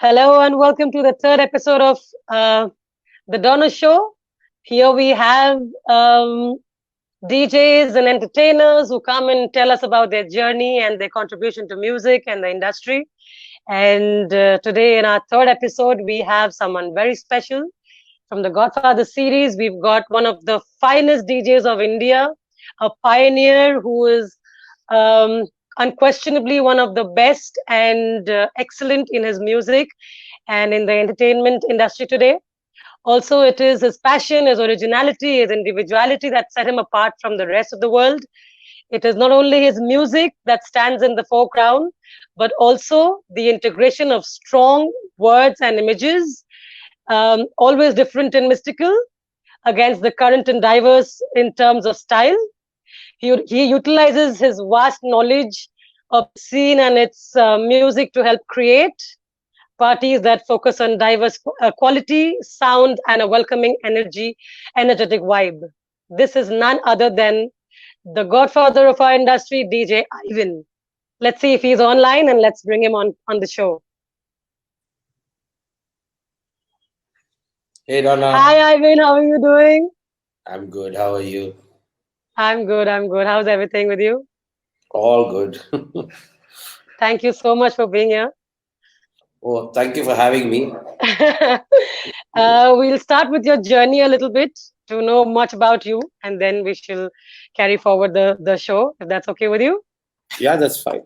Hello and welcome to the third episode of the Donna Show. Here we have DJs and entertainers who come and tell us about their journey and their contribution to music and the industry. And today, in our third episode, we have someone very special from the Godfather series. We've got one of the finest DJs of India, a pioneer who is um, unquestionably one of the best and excellent in his music and in the entertainment industry today. Also, it is his passion, his originality, his individuality that set him apart from the rest of the world. It is not only his music that stands in the foreground, but also the integration of strong words and images, always different and mystical, against the current and diverse in terms of style. He utilizes his vast knowledge of scene and its music to help create parties that focus on diverse quality, sound, and a welcoming energetic vibe. This is none other than the godfather of our industry, DJ Ivan. Let's see if he's online and let's bring him on the show. Hey Donna, Hi, Ivan. How are you doing? I'm good. How are you? I'm good. I'm good. How's everything with you? All good. Thank you so much for being here. Oh, thank you for having me. We'll start with your journey a little bit to know much about you, and then we shall carry forward the show, if that's okay with you. Yeah, that's fine.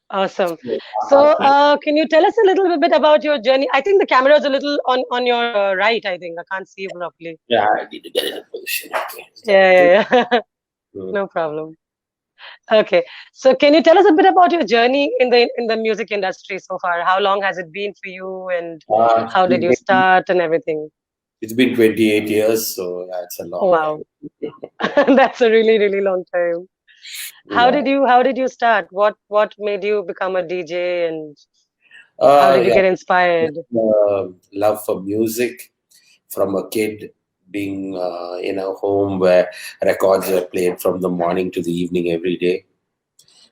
Awesome. So, can you tell us a little bit about your journey? I think the camera is a little on your right. I think I can't see you properly. Yeah, I need to get in a position. Okay. Is that Yeah, okay? yeah, yeah. No problem. Okay. So, can you tell us a bit about your journey in the music industry so far? How long has it been for you, and Uh, how did you start and everything? it's been 28 years, so yeah, it's a long Wow, time. that's a really long time. Yeah. How did you start? What made you become a DJ, and how did you Yeah, get inspired? love for music from a kid being in a home where records are played from the morning to the evening every day.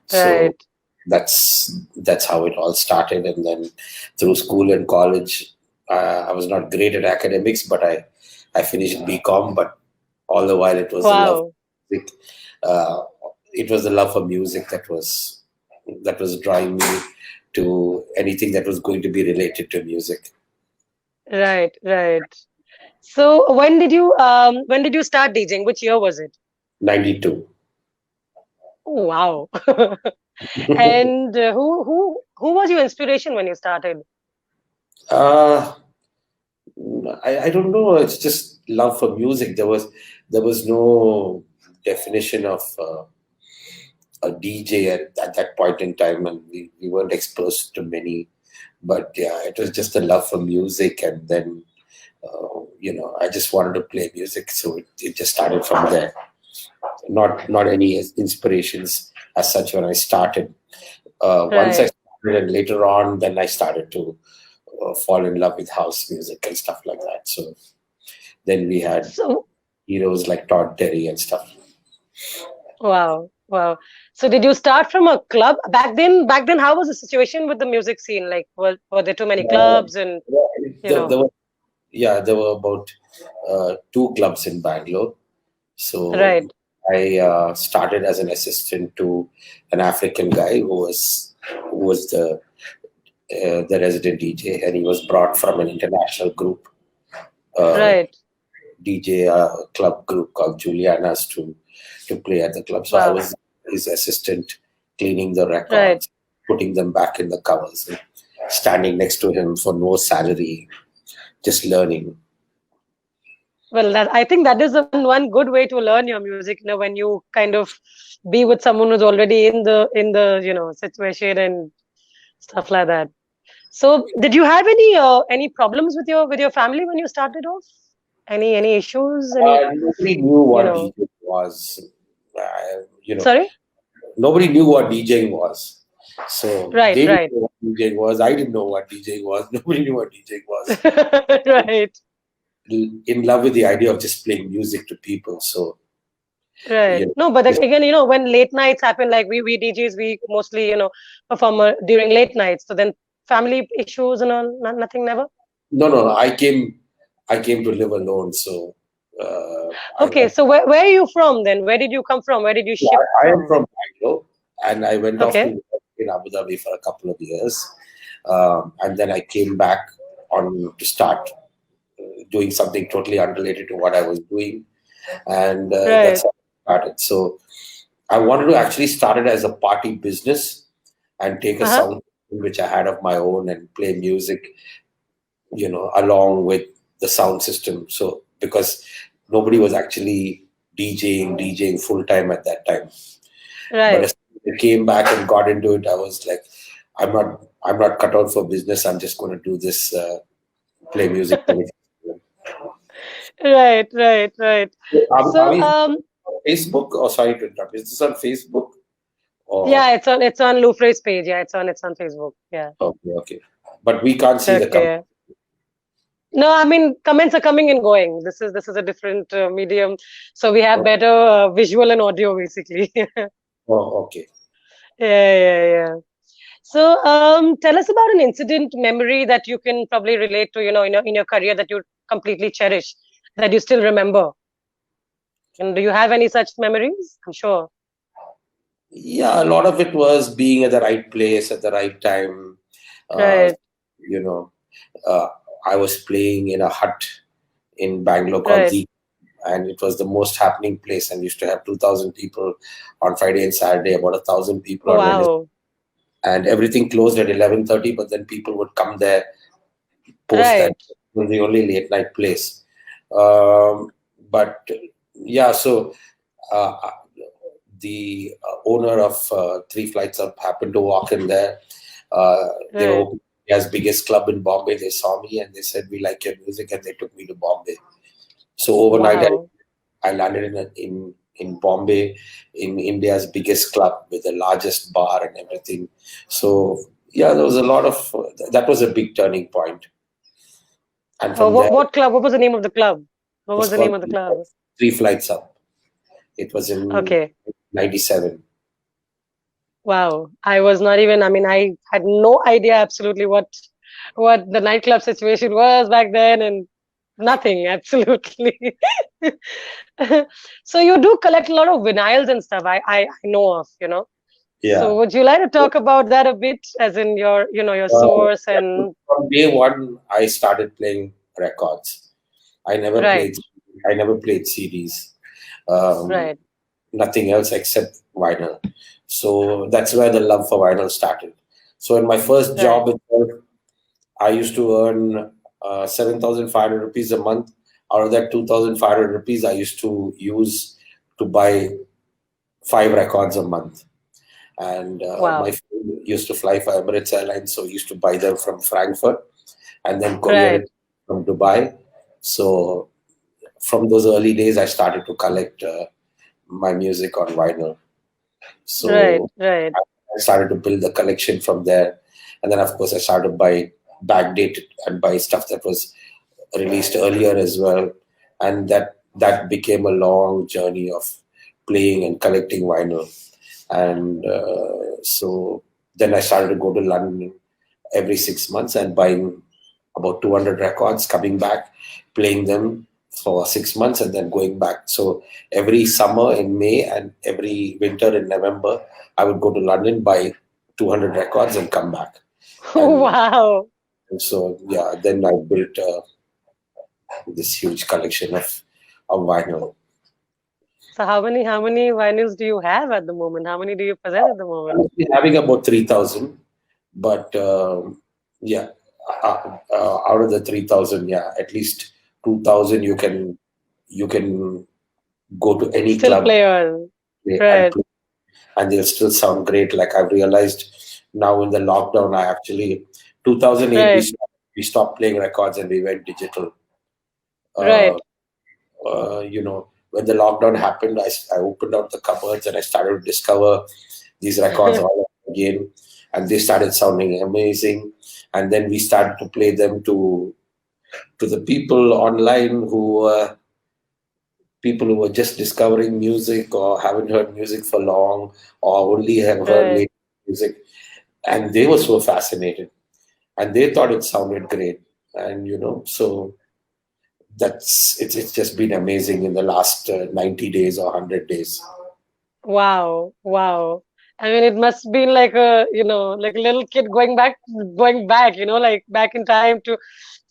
So Right. that's how it all started, and then through school and college, I was not great at academics, but I finished BCom. But all the while, it was the love Wow. for music. Uh, it was the love for music that was drawing me to anything that was going to be related to music. Right, right. So when did you start DJing? Which year was it? 92. Oh, wow. And who was your inspiration when you started? uh, I don't know. It's just love for music. There was no definition of a DJ at that point in time, and we weren't exposed to many. But yeah, it was just a love for music, and then I just wanted to play music, so it just started from there. Not any inspirations as such when I started. Once I Right. started, and later on, then I started to fall in love with house music and stuff like that. So then we had So heroes like Todd Terry and stuff. wow, wow. So did you start from a club back then, how was the situation with the music scene? Like were there too many Uh, clubs and yeah, you know, there were about two clubs in Bangalore. So right, I started as an assistant to an African guy who was the resident DJ, and he was brought from an international group, uh, right. DJ club group called Juliana's to play at the club. So I Wow. was his assistant, cleaning the Right. records, putting them back in the covers, and standing next to him for no salary, just learning. Well, that I think that is one good way to learn your music, when you kind of be with someone who's already in the situation and stuff like that. So, did you have any problems with your family when you started off? Any issues? Nobody knew You what know, DJing was. Uh, you know, sorry? Nobody knew what DJing was. So Right, they didn't right. know what DJing was. I didn't know what DJing was. Nobody knew what DJing was. Right, In love with the idea of just playing music to people. So, right. you know, No, but just, again, when late nights happen, like we DJs, we mostly, perform during late nights. So then family issues and all? Nothing, never? No. I came to live alone. So Okay, so where are you from then? Where did you come from? Where did you shift I am from? from Bangalore, and I went off to Okay, work in Abu Dhabi for a couple of years, and then I came back on to start doing something totally unrelated to what I was doing, and that's right. how I started. So I wanted to actually start it as a party business and take a Uh-huh. sound system which I had of my own and play music, along with the sound system. So because nobody was actually DJing full time at that time. But Right. as I came back and got into it, I was like, I'm not cut out for business. I'm just going to do this, play music. 24/7. Right, right, right. Are So, we on Facebook? Or sorry to interrupt. Is this on Facebook? Or yeah, it's on Louvre's page. Yeah, it's on Facebook. Yeah. okay. But we can't see the comment. Okay. No, I mean comments are coming and going. This is a different medium, so we have better visual and audio basically. Oh, okay. Yeah, yeah, yeah. So, tell us about an incident memory that you can probably relate to, in your career that you completely cherish, that you still remember. And do you have any such memories? I'm sure. Yeah, a lot of it was being at the right place at the right time. Uh, Right, you know, uh, I was playing in a hut in Bangalore called right. the, and it was the most happening place. And we used to have 2,000 people on Friday and Saturday, about 1,000 people Oh, on Wednesday, wow. and everything closed at 11:30. But then people would come there post that. Right, It was the only late night place. But yeah, so uh, the owner of Three Flights Up happened to walk in there. They were right. opening India's biggest club in Bombay. They saw me and they said, "We like your music," and they took me to Bombay. So overnight, Wow. I landed in Bombay, in India's biggest club with the largest bar and everything. So yeah, there was a lot of that was a big turning point. And Oh, from what there, it what club? What was the name of the club? What was was the called name of the club? Three Flights Up. It was in Okay. '97. Wow. I was not even, I mean, I had no idea absolutely what the nightclub situation was back then and nothing, absolutely. So you do collect a lot of vinyls and stuff. I know of. So Yeah. would you like to talk about that a bit, as in your Uh, source yeah, and from day one, I started playing records. I never right, played. I never played CDs. Um, right, Nothing else except vinyl. So that's where the love for vinyl started. So in my first right. job itself, I used to earn 7,500 rupees a month. Out of that 2,500 rupees, I used to use to buy 5 records a month. And my Wow. friend used to fly for Emirates Airlines, so he used to buy them from Frankfurt and then courier Right, it from Dubai. So from those early days, I started to collect my music on vinyl. right, So right, I started to build the collection from there, and then of course I started to buy backdate and buy stuff that was released earlier as well, and that became a long journey of playing and collecting vinyl. And so then I started to go to London every 6 months and buying about 200 records, coming back, playing them for 6 months, and then going back. So every summer in May and every winter in November, I would go to London, buy 200 records, and come back. And, wow. and so, yeah, then I built this huge collection of vinyl. So how many vinyls do you have at the moment? How many do you possess at the moment? Honestly, having about 3,000, but yeah, out of the 3,000, yeah, at least 2,000 you can go to any Still club play on. and Right. play, and they'll still sound great. Like I've realized now in the lockdown, I actually 2008 Right. we stopped playing records and we went digital. Uh, Right. when the lockdown happened, I opened out the cupboards and I started to discover these records all over again, and they started sounding amazing. And then we started to play them to the people who were just discovering music or haven't heard music for long or only have heard Right. late music, and they were so fascinated. and they thought it sounded great. And so it's just been amazing in the last 90 days or 100 days. Wow, wow. I mean, it must be like a, like a little kid going back, like back in time to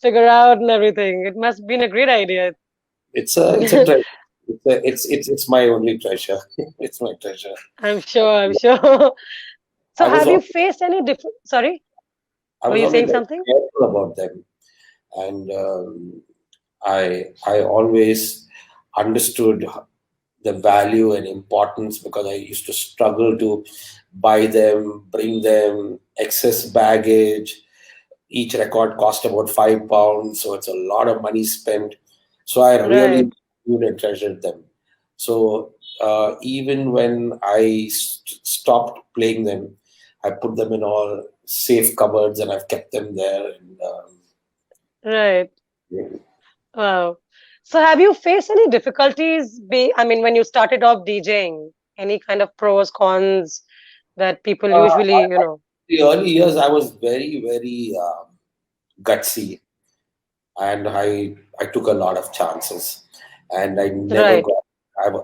figure out and everything. It must have been a great idea. It's a treasure. It's my only treasure. It's my treasure. I'm sure, I'm sure. So I was have you al- faced any different, sorry, I were was you always saying very something? careful about them, and I always understood the value and importance, because I used to struggle to buy them, bring them, excess baggage. Each record cost about £5, so it's a lot of money spent. So I really Right. valued and treasured them. So even when I stopped playing them, I put them in all safe cupboards and I've kept them there. And Right. yeah. Wow. So have you faced any difficulties I mean, when you started off DJing, any kind of pros, cons that people usually, The early years, I was very, very gutsy, and I took a lot of chances, and right,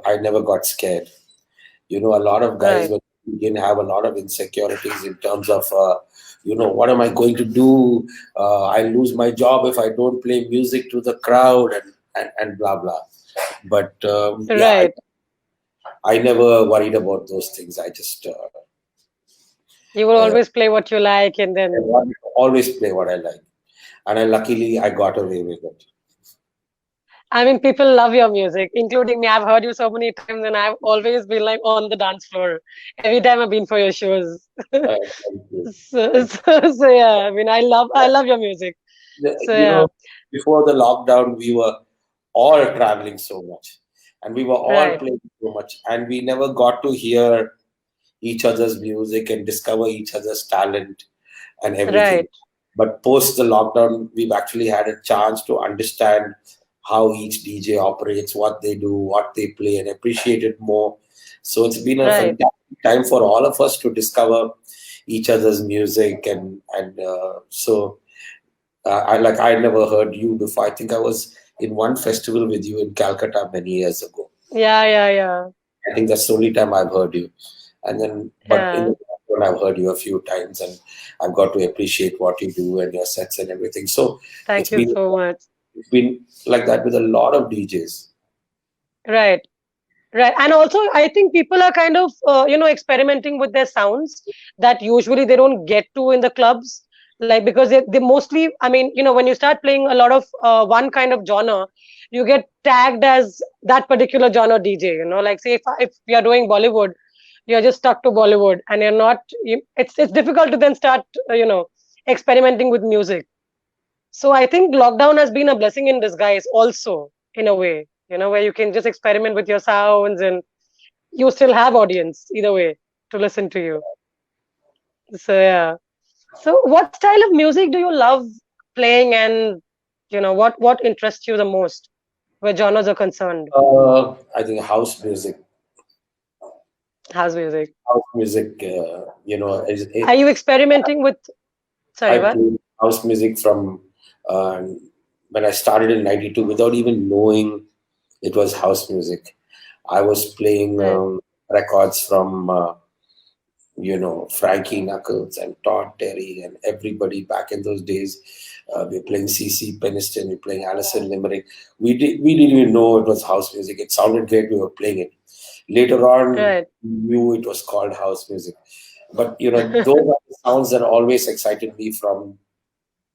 I never got scared. A lot of guys right, when they begin have a lot of insecurities in terms of what am I going to do? I'll lose my job if I don't play music to the crowd, and blah blah. But yeah, right. I never worried about those things. I just You will uh, always play what you like and I then wanted to always play what I like, and luckily I got away with it. I mean, people love your music, including me. I've heard you so many times, and I've always been like on the dance floor every time I've been for your shows. Thank you. So yeah, I mean, I love your music. The- So you yeah, know, Before the lockdown, we were all traveling so much, and we were all right, playing so much, and we never got to hear each other's music and discover each other's talent and everything. right, But post the lockdown, we've actually had a chance to understand how each DJ operates, what they do, what they play, and appreciate it more. So it's been a right. fantastic time for all of us to discover each other's music, and so I never heard you before. I think I was in one festival with you in Calcutta many years ago. Yeah, yeah, yeah, I think that's the only time I've heard you. And then, but in yeah. the background, I've heard you a few times, and I've got to appreciate what you do and your sets and everything. So it's Thank you been so much. it's been like that with a lot of DJs. Right. Right. And also, I think people are kind of, experimenting with their sounds that usually they don't get to in the clubs. Like, because they mostly, I mean, when you start playing a lot of one kind of genre, you get tagged as that particular genre DJ, like say if you're doing Bollywood, you're just stuck to Bollywood and you're not, it's difficult to then start, experimenting with music. So I think lockdown has been a blessing in disguise also, in a way, where you can just experiment with your sounds and you still have audience either way to listen to you. So yeah. So what style of music do you love playing, and what interests you the most where genres are concerned? I think House music. house music, Are you experimenting with, sorry, I what? played house music from uh, when I started in '92 without even knowing it was house music. I was playing Right. records from Frankie Knuckles and Todd Terry and everybody back in those days. We were playing CC Peniston, we were playing Alison Limerick. We didn't even know it was house music. It sounded great. We were playing it. Later on, Right. we knew it was called house music. But those are the sounds that always excited me from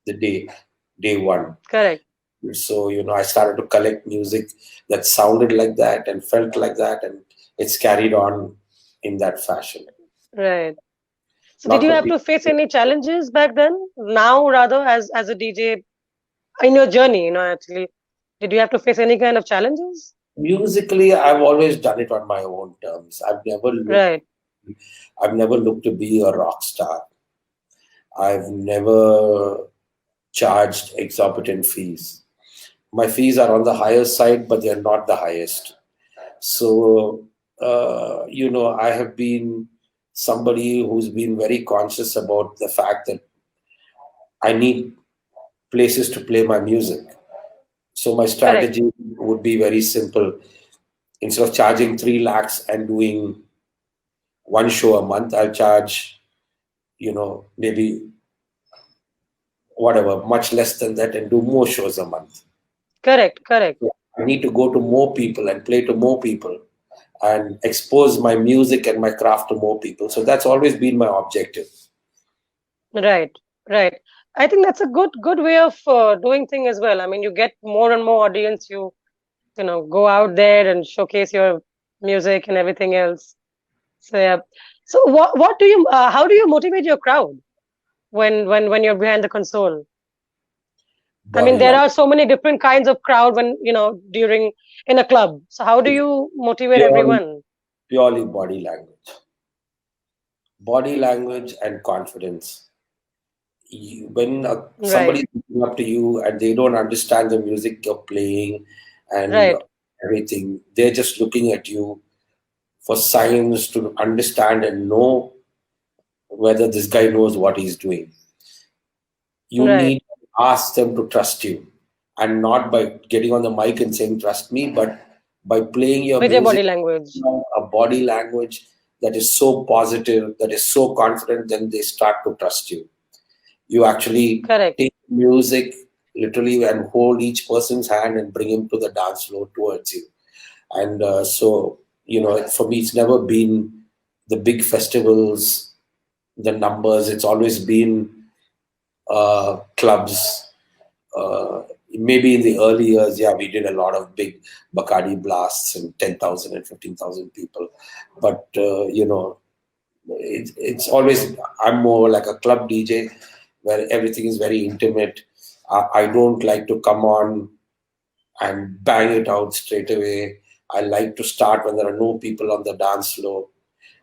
the day one. Correct. So I started to collect music that sounded like that and felt like that, and it's carried on in that fashion. Right. So did Lots you of have people. to face any challenges back then? Now rather, as a DJ in your journey, actually, did you have to face any kind of challenges? Musically, I've always done it on my own terms. Right. I've never looked to be a rock star. I've never charged exorbitant fees. My fees are on the higher side, but they're not the highest. So, I have been somebody who's been very conscious about the fact that I need places to play my music. So my Correct. strategy would be very simple. Instead of charging 3 lakhs and doing one show a month, I'll charge, maybe whatever, much less than that and do more shows a month. Correct. Correct. So I need to go to more people and play to more people and expose my music and my craft to more people. So that's always been my objective. Right. Right. I think that's a good way of doing thing as well. I mean, you get more and more audience. You go out there and showcase your music and everything else. So yeah. So what do you how do you motivate your crowd when you're behind the console? I mean, Body there are language, so many different kinds of crowd when during in a club. So how do you motivate purely, everyone? purely body language and confidence. When Right. somebody's looking up to you and they don't understand the music you're playing and Right. everything, they're just looking at you for signs to understand and know whether this guy knows what he's doing. You Right. need to ask them to trust you, and not by getting on the mic and saying trust me, but by playing your With your body music, language. a body language that is so positive, that is so confident, then they start to trust you. You actually Correct. take music literally and hold each person's hand and bring him to the dance floor towards you. And so, for me, it's never been the big festivals, the numbers. It's always been clubs. Maybe in the early years, yeah, we did a lot of big Bacardi blasts and 10,000 and 15,000 people. But, it's always, I'm more like a club DJ where everything is very intimate. I don't like to come on and bang it out straight away. I like to start when there are no people on the dance floor,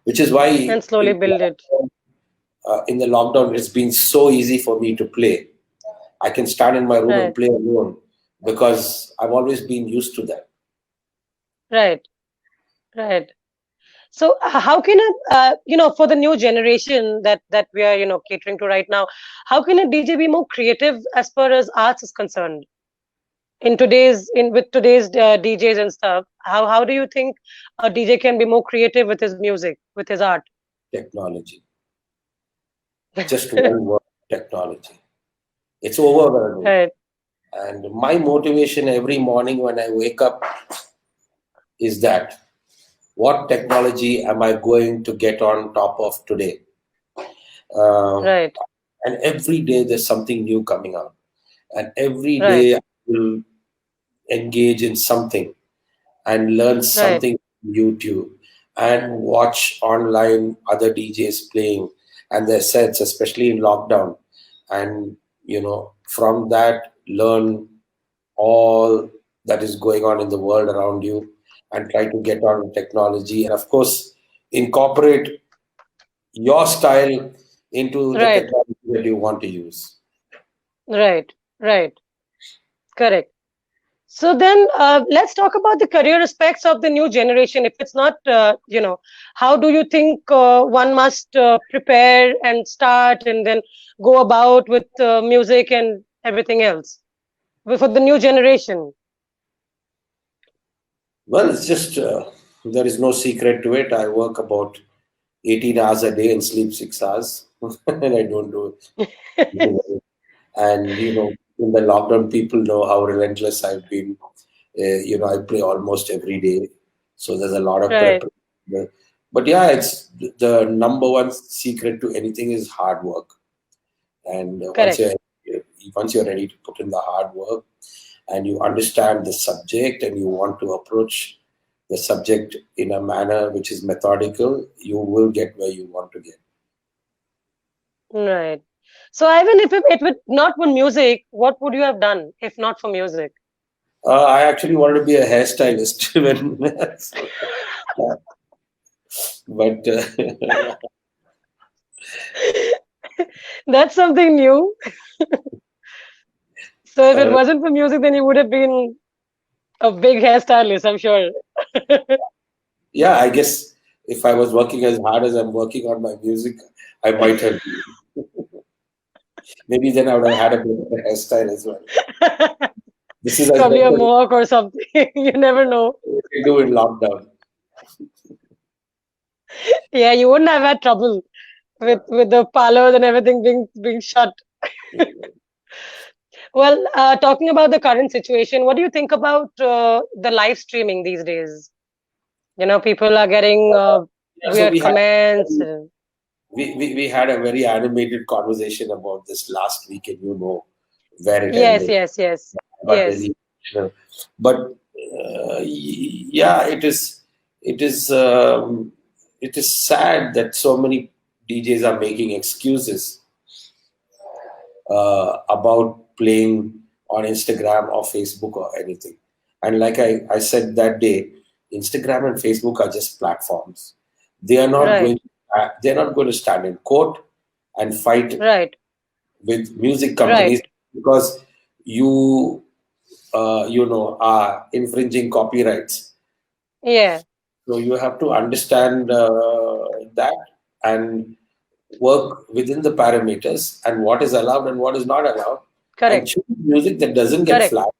which is why And slowly build it. in the lockdown it's been so easy for me to play. I can stand in my room and Right. play alone because I've always been used to that. Right. Right. So how can for the new generation that we are catering to right now, how can a DJ be more creative as far as arts is concerned? In with today's DJs and stuff, how do you think a DJ can be more creative with his music, with his art? Technology. Just one word, technology. It's overwhelming. Right. And my motivation every morning when I wake up is that what technology am I going to get on top of today? Uh, Right. and every day there's something new coming out. And every Right. day I will engage in something and learn Right. something from YouTube and watch online other DJs playing and their sets, especially in lockdown. And, from that, learn all that is going on in the world around you and try to get on technology. And of course, incorporate your style into the Right. technology that you want to use. Right. Right. Correct. So then, let's talk about the career aspects of the new generation. If it's not, how do you think one must prepare and start and then go about with music and everything else for the new generation? Well, it's just there is no secret to it. I work about 18 hours a day and sleep 6 hours, and I don't do it. And in the lockdown, people know how relentless I've been. I play almost every day, so there's a lot of Right. preparation. But yeah, it's the number one secret to anything is hard work. And Correct. once you're ready to put in the hard work, and you understand the subject, and you want to approach the subject in a manner which is methodical, you will get where you want to get. Right. So, even if it would not for music, what would you have done if not for music? I actually wanted to be a hairstylist when, but That's something new. So, if it uh, wasn't for music, then you would have been a big hairstylist, I'm sure. yeah, I guess if I was working as hard as I'm working on my music, I might have. Maybe then I would have had a bit of a hairstyle as well. This is as Probably a well mohawk or something. You never know. as we do in lockdown. Yeah, you wouldn't have had trouble with the parlors and everything being shut. Well, talking about the current situation, what do you think about the live streaming these days? People are getting Yeah, so weird comments. we had a very animated conversation about this last week, and you know where it Yes, ended. yes, yes, Got yes. really emotional. But yeah, it is it is sad that so many DJs are making excuses about playing on Instagram or Facebook or anything. And like I said that day, Instagram and Facebook are just platforms. They are not Right, going. They're not going to stand in court and fight right, with music right. companies because you are infringing copyrights. Yeah, So you have to understand that and work within the parameters and what is allowed and what is not allowed, and correct, choose music that doesn't get correct, flagged,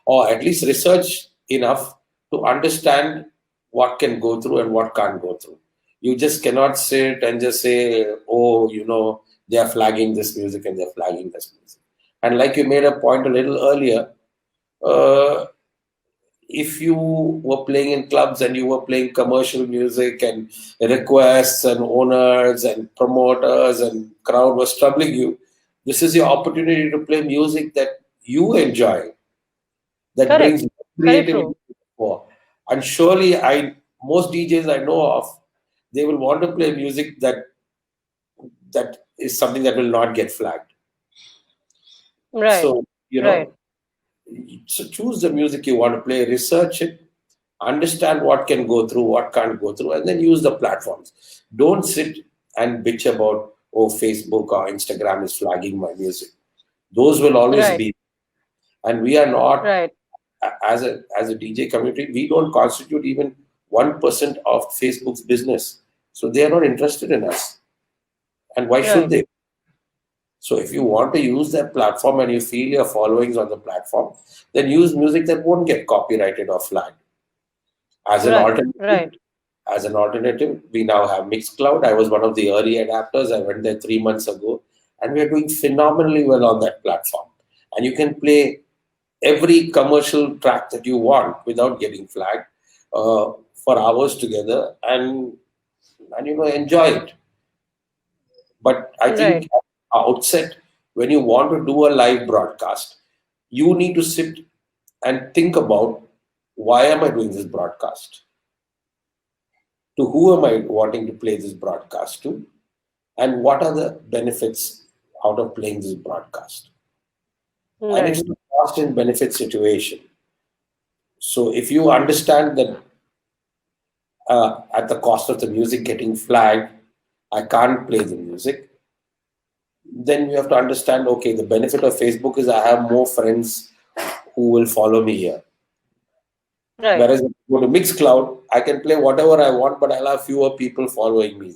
or at least research enough to understand what can go through and what can't go through. You just cannot sit and just say, oh, they are flagging this music and they're flagging this music. And like you made a point a little earlier, uh, if you were playing in clubs and you were playing commercial music and requests and owners and promoters and crowd was troubling you, this is your opportunity to play music that you enjoy, that correct. brings Very creativity true. for. And surely most DJs I know of, they will want to play music that is something that will not get flagged. Right, So, right, so choose the music you want to play, research it, understand what can go through, what can't go through, and then use the platforms. Don't sit and bitch about, oh, Facebook or Instagram is flagging my music. Those will always right, be. And we are not, right, as a DJ community, we don't constitute even 1% of Facebook's business. So they are not interested in us. And why should right, they? So if you want to use that platform and you feel your followings on the platform, then use music that won't get copyrighted or flagged. As an right, alternative, right, we now have Mixcloud. I was one of the early adapters. I went there 3 months ago, and we are doing phenomenally well on that platform. And you can play every commercial track that you want without getting flagged for hours together, and enjoy it. But I think right, at the outset, when you want to do a live broadcast, you need to sit and think about, why am I doing this broadcast? To who am I wanting to play this broadcast to? And what are the benefits out of playing this broadcast? And it's right, a cost and benefit situation. So if you understand that at the cost of the music getting flagged, I can't play the music, then you have to understand, okay, the benefit of Facebook is I have more friends who will follow me here. right, Whereas if you go to Mixcloud, I can play whatever I want, but I'll have fewer people following me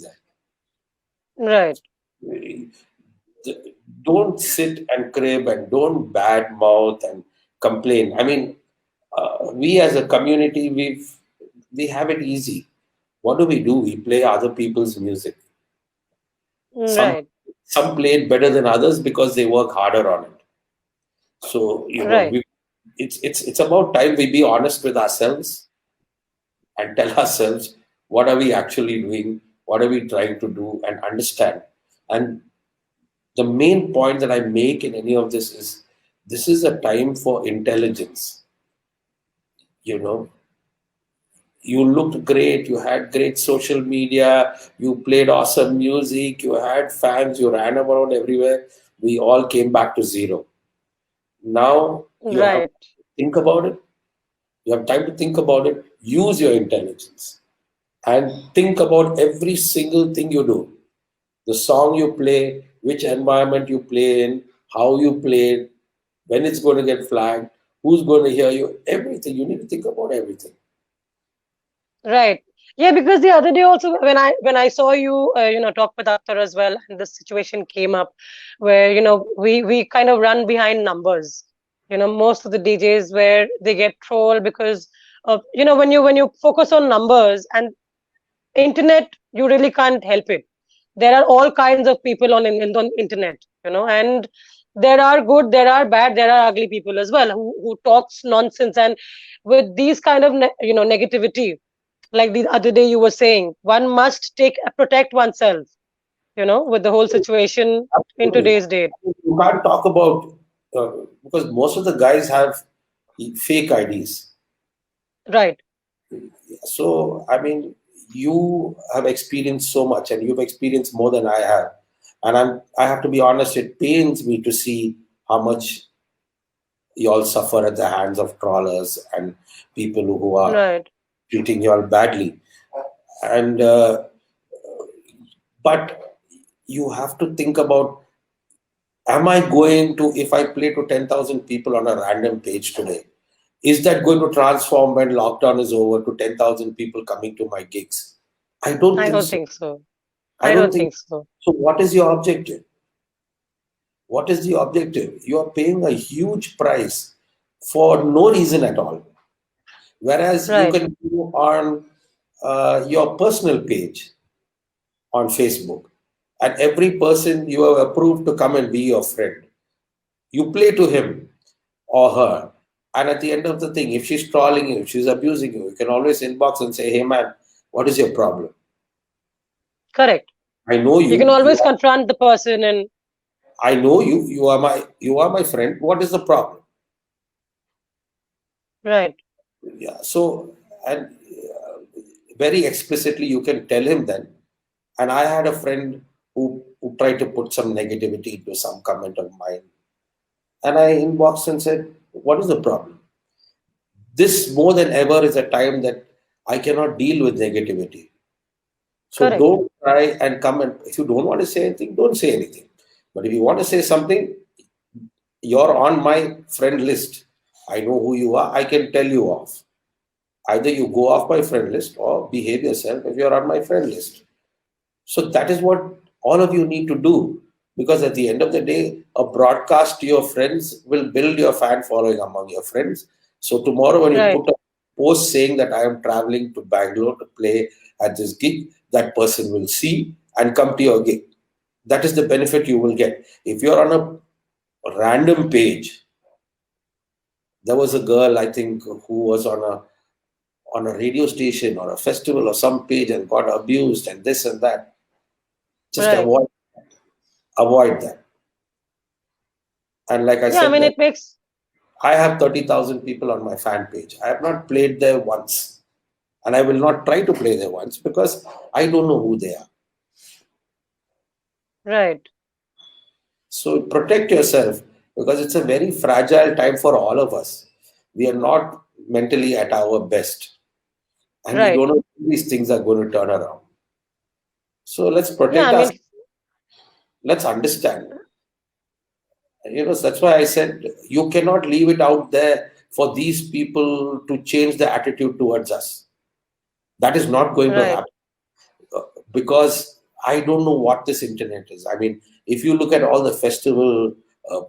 right, there. Don't sit and crib and don't bad mouth and complain. I mean, we as a community, we have it easy. What do? We play other people's music. Some right, some play it better than others because they work harder on it. So right, it's about time we be honest with ourselves and tell ourselves, what are we actually doing, what are we trying to do, and understand. And the main point that I make in any of this is a time for intelligence. You know, you looked great, you had great social media, you played awesome music, you had fans, you ran around everywhere. We all came back to zero. Now you have to right, think about it. You have time to think about it. Use your intelligence and think about every single thing you do. The song you play, which environment you play in, how you play it, when it's going to get flagged, who's going to hear you, everything. You need to think about everything. right. Yeah, because the other day also when I saw you talk with Akhtar as well, and this situation came up where we kind of run behind numbers. Most of the DJs where they get trolled because of when you focus on numbers and internet, you really can't help it. There are all kinds of people on internet, and there are good, there are bad, there are ugly people as well who talks nonsense, and with these kind of negativity, like the other day you were saying, one must take protect oneself, with the whole situation in Absolutely. today's date. You can't talk about because most of the guys have fake IDs. Right. So, I mean, you have experienced so much and you've experienced more than I have. And I have to be honest, it pains me to see how much you all suffer at the hands of trawlers and people who are Right. treating you all badly. And but you have to think about, am I going to, if I play to 10,000 people on a random page today, is that going to transform when lockdown is over to 10,000 people coming to my gigs? I don't I think don't so. think so. I I don't don't think think so. so. What is your objective? What is the objective? You are paying a huge price for no reason at all. Whereas you Right. can go on your personal page on Facebook, and every person you have approved to come and be your friend, you play to him or her. And at the end of the thing, if she's trolling you, if she's abusing you, you can always inbox and say, hey man, what is your problem? Correct. I know You can you, always confront the person and I know you, you are my friend. What is the problem? right. Yeah. So, and very explicitly you can tell him then. And I had a friend who tried to put some negativity into some comment of mine. And I inboxed and said, what is the problem? This more than ever is a time that I cannot deal with negativity. So Correct. don't try and come, and if you don't want to say anything, don't say anything. But if you want to say something, you're on my friend list. I know who you are. I can tell you off. Either you go off my friend list or behave yourself if you're on my friend list. So that is what all of you need to do. Because at the end of the day, a broadcast to your friends will build your fan following among your friends. So tomorrow, when you Right. put a post saying that I am traveling to Bangalore to play at this gig, that person will see and come to your gig. That is the benefit you will get. If you're on a random page, there was a girl I think who was on a radio station or a festival or some page and got abused and this and that. Just Right. avoid that. And like I Yeah, I said, mean it makes I have 30,000 people on my fan page. I have not played there once. And I will not try to play there once because I don't know who they are. right. So protect yourself because it's a very fragile time for all of us. We are not mentally at our best. And we Right. don't know when these things are going to turn around. So let's Yeah, protect I us. mean Let's understand. That's why I said you cannot leave it out there for these people to change the attitude towards us. That is not going to right. happen because I don't know what this internet is. I mean, if you look at all the festival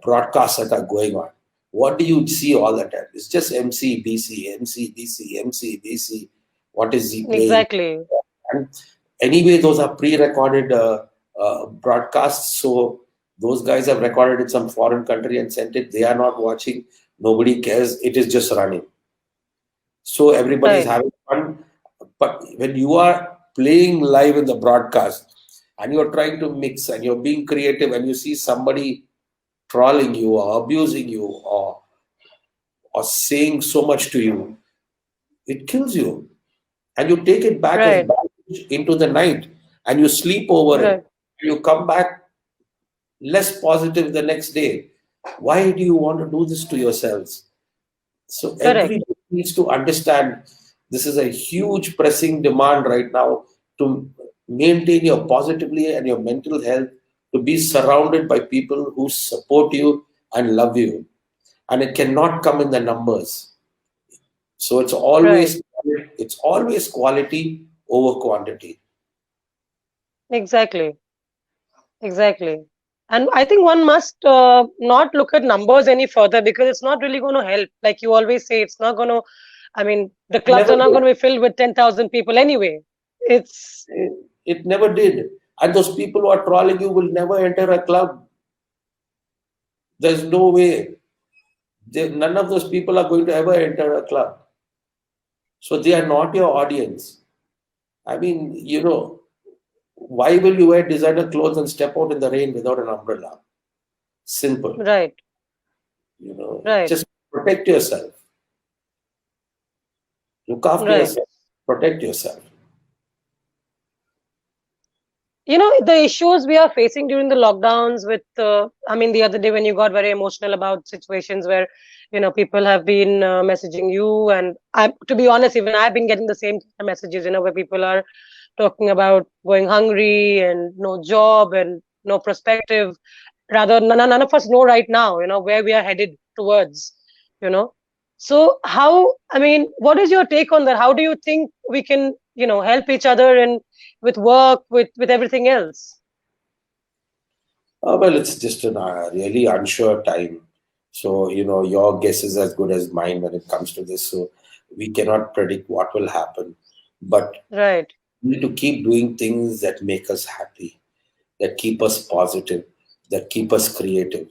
broadcasts that are going on, what do you see all the time? It's just MC, BC, MC, BC, MC, BC. What is he playing? Exactly. And anyway, those are pre-recorded broadcasts. So those guys have recorded in some foreign country and sent it. They are not watching. Nobody cares. It is just running. So everybody is Right. having fun. But when you are playing live in the broadcast and you're trying to mix and you're being creative and you see somebody trolling you or abusing you or saying so much to you, it kills you. And you take it back as Right. baggage into the night and you sleep over Right. it. You come back less positive the next day. Why do you want to do this to yourselves? So Correct. everybody needs to understand this is a huge pressing demand right now to maintain your positively and your mental health, to be surrounded by people who support you and love you. And it cannot come in the numbers. So Right. it's always quality over quantity. Exactly. Exactly. And I think one must not look at numbers any further because it's not really going to help. Like you always say, it's not going to, I mean, the clubs Never are not did. going to be filled with 10,000 people anyway. It's It never did. And those people who are trolling you will never enter a club. There's no way. None of those people are going to ever enter a club. So they are not your audience. I mean, why will you wear designer clothes and step out in the rain without an umbrella? Simple. right, right, Just protect yourself. Look after right. yourself. Protect yourself. You know, the issues we are facing during the lockdowns with, I mean, the other day when you got very emotional about situations where, people have been messaging you. And to be honest, even I've been getting the same kind of messages, where people are talking about going hungry and no job and no perspective. Rather, none of us know right now, where we are headed towards, you know. So how, I mean, what is your take on that? How do you think we can, help each other and with work, with everything else? Well, it's just a really unsure time. So, your guess is as good as mine when it comes to this. So, we cannot predict what will happen. But Right, we need to keep doing things that make us happy, that keep us positive, that keep us creative,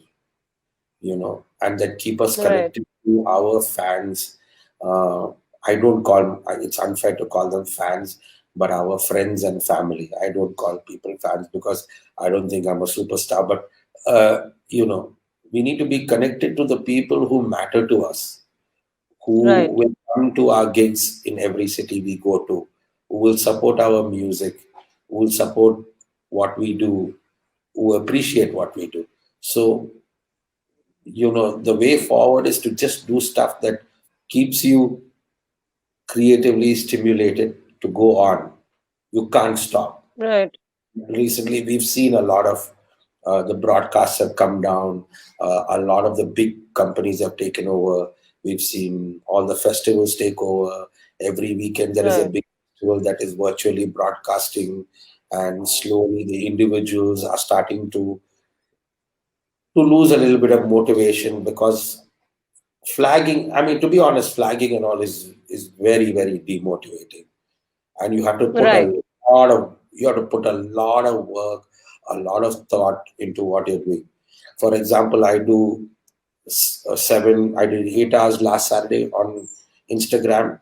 and that keep us right, connected to our fans. Uh, I don't call, it's unfair to call them fans, but our friends and family. I don't call people fans because I don't think I'm a superstar, but, we need to be connected to the people who matter to us, who right, will come to our gigs in every city we go to, who will support our music, who will support what we do, who appreciate what we do. So, the way forward is to just do stuff that keeps you creatively stimulated to go on. You can't stop. right, Recently, we've seen a lot of the broadcasts have come down. A lot of the big companies have taken over. We've seen all the festivals take over. Every weekend, there is a right, big festival that is virtually broadcasting, and slowly the individuals are starting to lose a little bit of motivation because flagging, I mean, to be honest, flagging and all is very, very demotivating. And right, you have to put a lot of work, a lot of thought into what you're doing. For example, I did 8 hours last Saturday on Instagram,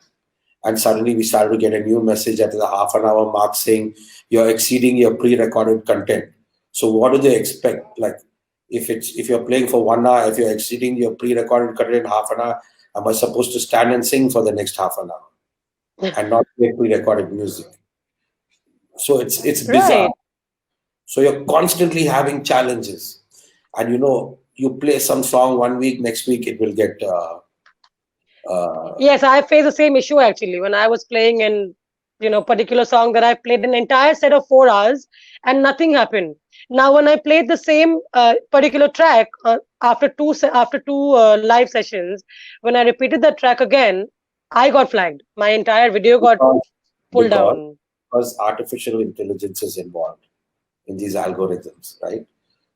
and suddenly we started to get a new message at the half an hour mark saying you're exceeding your pre-recorded content. So what do they expect? Like, if you're playing for 1 hour, if you're exceeding your pre-recorded content in half an hour, am I supposed to stand and sing for the next half an hour and not play pre-recorded music? So it's bizarre. right. So you're constantly having challenges, and you play some song one week, next week it will get uh, Yes, I faced the same issue actually when I was playing in, particular song that I played an entire set of 4 hours and nothing happened. Now, when I played the same particular track after two live sessions, when I repeated that track again, I got flagged. My entire video got because pulled because down. because artificial intelligence is involved in these algorithms, right?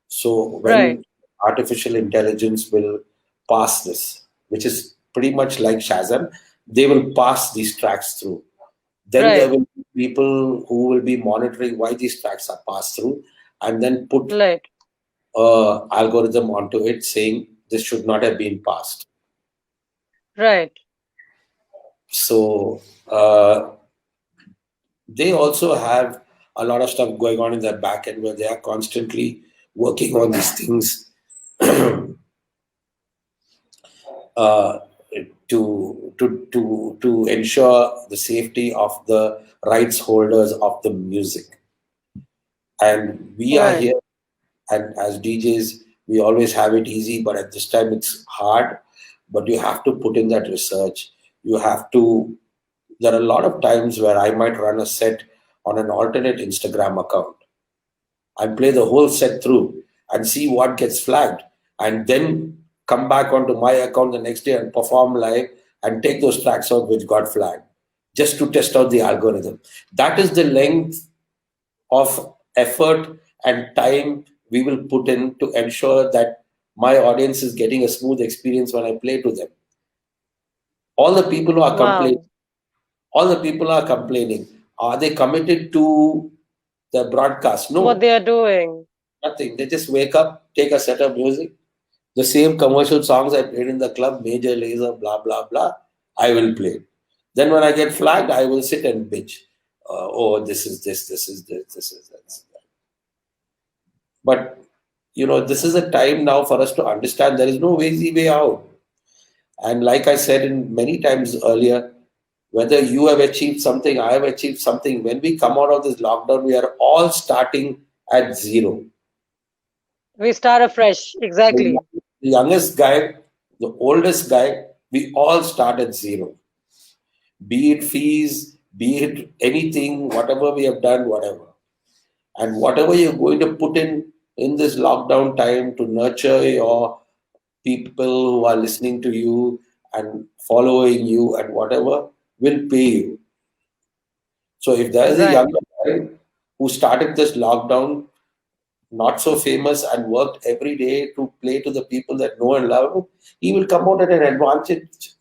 So Right, when artificial intelligence will pass this, which is pretty much like Shazam, they will pass these tracks through. Then there right, will be people who will be monitoring why these tracks are passed through, and then put right, a algorithm onto it saying this should not have been passed. right, So they also have a lot of stuff going on in their back end where they are constantly working on these things uh, to ensure the safety of the rights holders of the music. And we are right, here, and as DJs, we always have it easy, but at this time it's hard. But you have to put in that research. You have to. There are a lot of times where I might run a set on an alternate Instagram account and play the whole set through and see what gets flagged, and then come back onto my account the next day and perform live and take those tracks out which got flagged. just to test out the algorithm. That is the length of effort and time we will put in to ensure that my audience is getting a smooth experience when I play to them. All the people who are complaining, Wow. all the people are complaining. Are they committed to the broadcast? What No, they are doing. nothing. They just wake up, take a set of music, the same commercial songs I played in the club, Major Laser, blah, blah, blah, I will play. Then when I get flagged, I will sit and bitch. Oh, this is this is that. But, this is a time now for us to understand there is no easy way out. And like I said in many times earlier, whether you have achieved something, I have achieved something, when we come out of this lockdown, we are all starting at zero. We start afresh. The Exactly. youngest guy, the oldest guy, we all start at zero. Be it fees, be it anything, whatever we have done, whatever. And whatever you're going to put in this lockdown time to nurture your people who are listening to you and following you and whatever will pay you. So if there is a Right. younger guy who started this lockdown not so famous and worked every day to play to the people that know and love him, he will come out at an advantage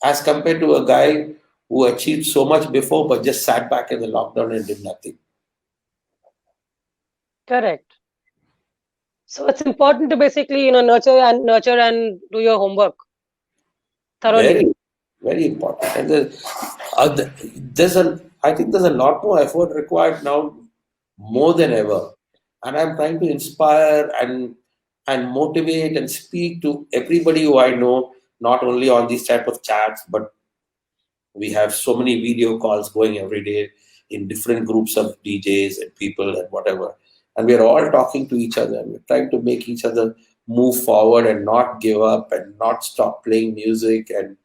as compared to a guy who achieved so much before but just sat back in the lockdown and did nothing. Correct. So it's important to basically, nurture and do your homework thoroughly. Very, very important. And there's I think there's a lot more effort required now, more than ever. And I'm trying to inspire and motivate and speak to everybody who I know, not only on these type of chats, but we have so many video calls going every day in different groups of DJs and people and whatever. And we're all talking to each other and we're trying to make each other move forward and not give up and not stop playing music and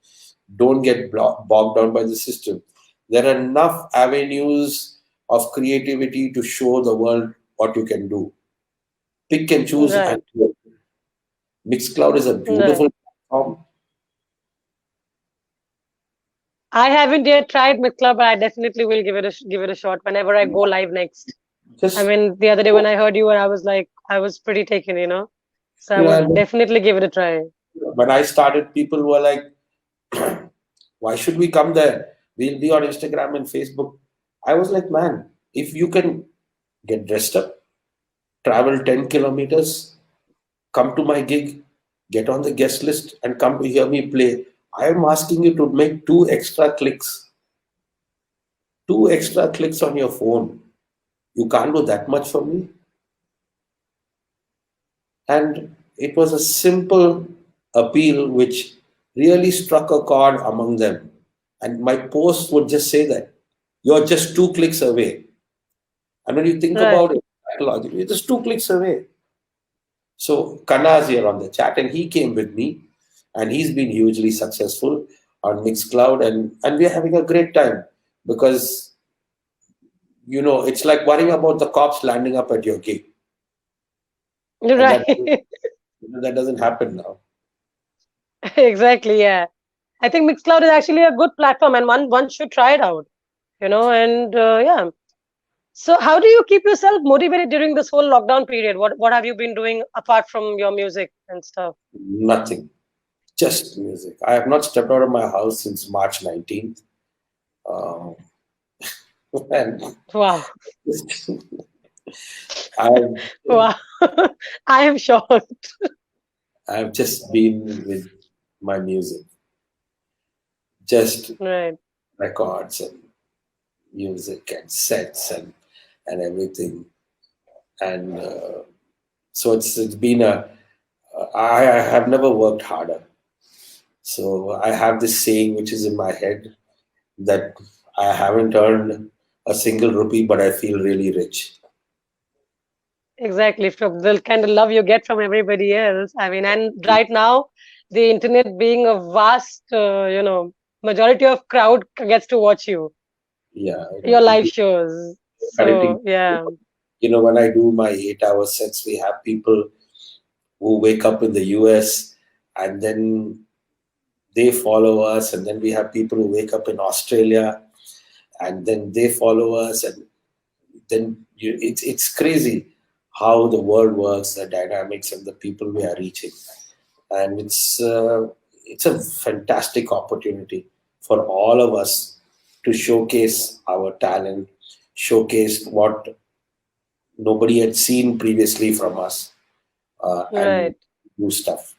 don't get bogged down by the system. There are enough avenues of creativity to show the world what you can do. Pick and choose and Right. do it. Mixcloud is a Right. beautiful platform. I haven't yet tried Mix Club, but I definitely will give it a shot whenever I go live next. I Just, mean, the other day when I heard you, and I was like, I was pretty taken. So I would and definitely give it a try. when I started, people were like, why should we come there? We'll be on Instagram and Facebook. I was like, man, if you can get dressed up, travel 10 kilometers, come to my gig, get on the guest list, and come to hear me play, I am asking you to make two extra clicks on your phone. You can't do that much for me. And it was a simple appeal which really struck a chord among them. And my post would just say that you're just 2 clicks away. And when you think Right. about it psychologically, you're just 2 clicks away. So Kanna's here on the chat, and he came with me, and he's been hugely successful on Mixcloud, and we're having a great time because it's like worrying about the cops landing up at your gate, and Right. that doesn't happen now. Exactly. Yeah. I think Mixcloud is actually a good platform, and one should try it out. And yeah. So how do you keep yourself motivated during this whole lockdown period? What have you been doing apart from your music and stuff? Nothing, just music. I have not stepped out of my house since March 19th. Uh, and Wow. I've Wow. I am shocked. I've just been with my music, just Right. records and music and sets and everything. And so it's been I have never worked harder. So I have this saying which is in my head that I haven't earned a single rupee, but I feel really rich. Exactly. From the kind of love you get from everybody else. I mean, and right now, the internet being a vast, majority of crowd gets to watch Yeah, your live people shows. connecting. So yeah. When I do my 8 hour sets, we have people who wake up in the US and then they follow us, and then we have people who wake up in Australia, and then they follow us, and then it's crazy how the world works, the dynamics, and the people we are reaching, and it's a fantastic opportunity for all of us to showcase our talent, showcase what nobody had seen previously from us, and Right. do stuff.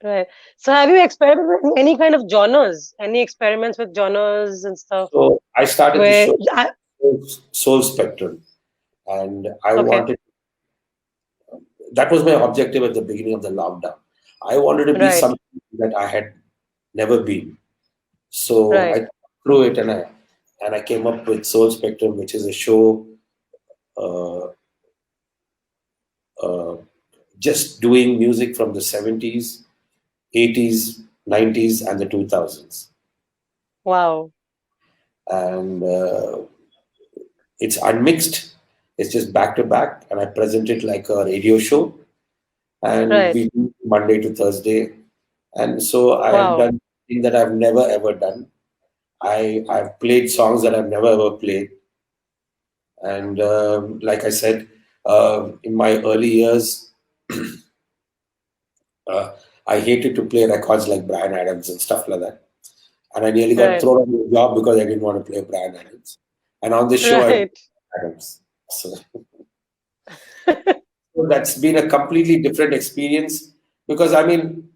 Right. So have you experimented with any kind of genres? Any experiments with genres and stuff? So I started the Where show I, Soul Spectrum, and I okay. wanted that was my objective at the beginning of the lockdown. I wanted to be Right. something that I had never been. So I Right. thought through it, and I came up with Soul Spectrum, which is a show uh, uh, just doing music from the 70s, 80s, 90s, and the 2000s. Wow. And it's unmixed. It's just back to back, and I present it like a radio show. And Right. we do Monday to Thursday. And so I have Wow. done things that I've never ever done. I've played songs that I've never ever played. And like I said, in my early years, uh, I hated to play records like Brian Adams and stuff like that. And I nearly got Right. thrown out of the job because I didn't want to play Brian Adams. And on this show, I played Right. Adams. So that's been a completely different experience because I mean,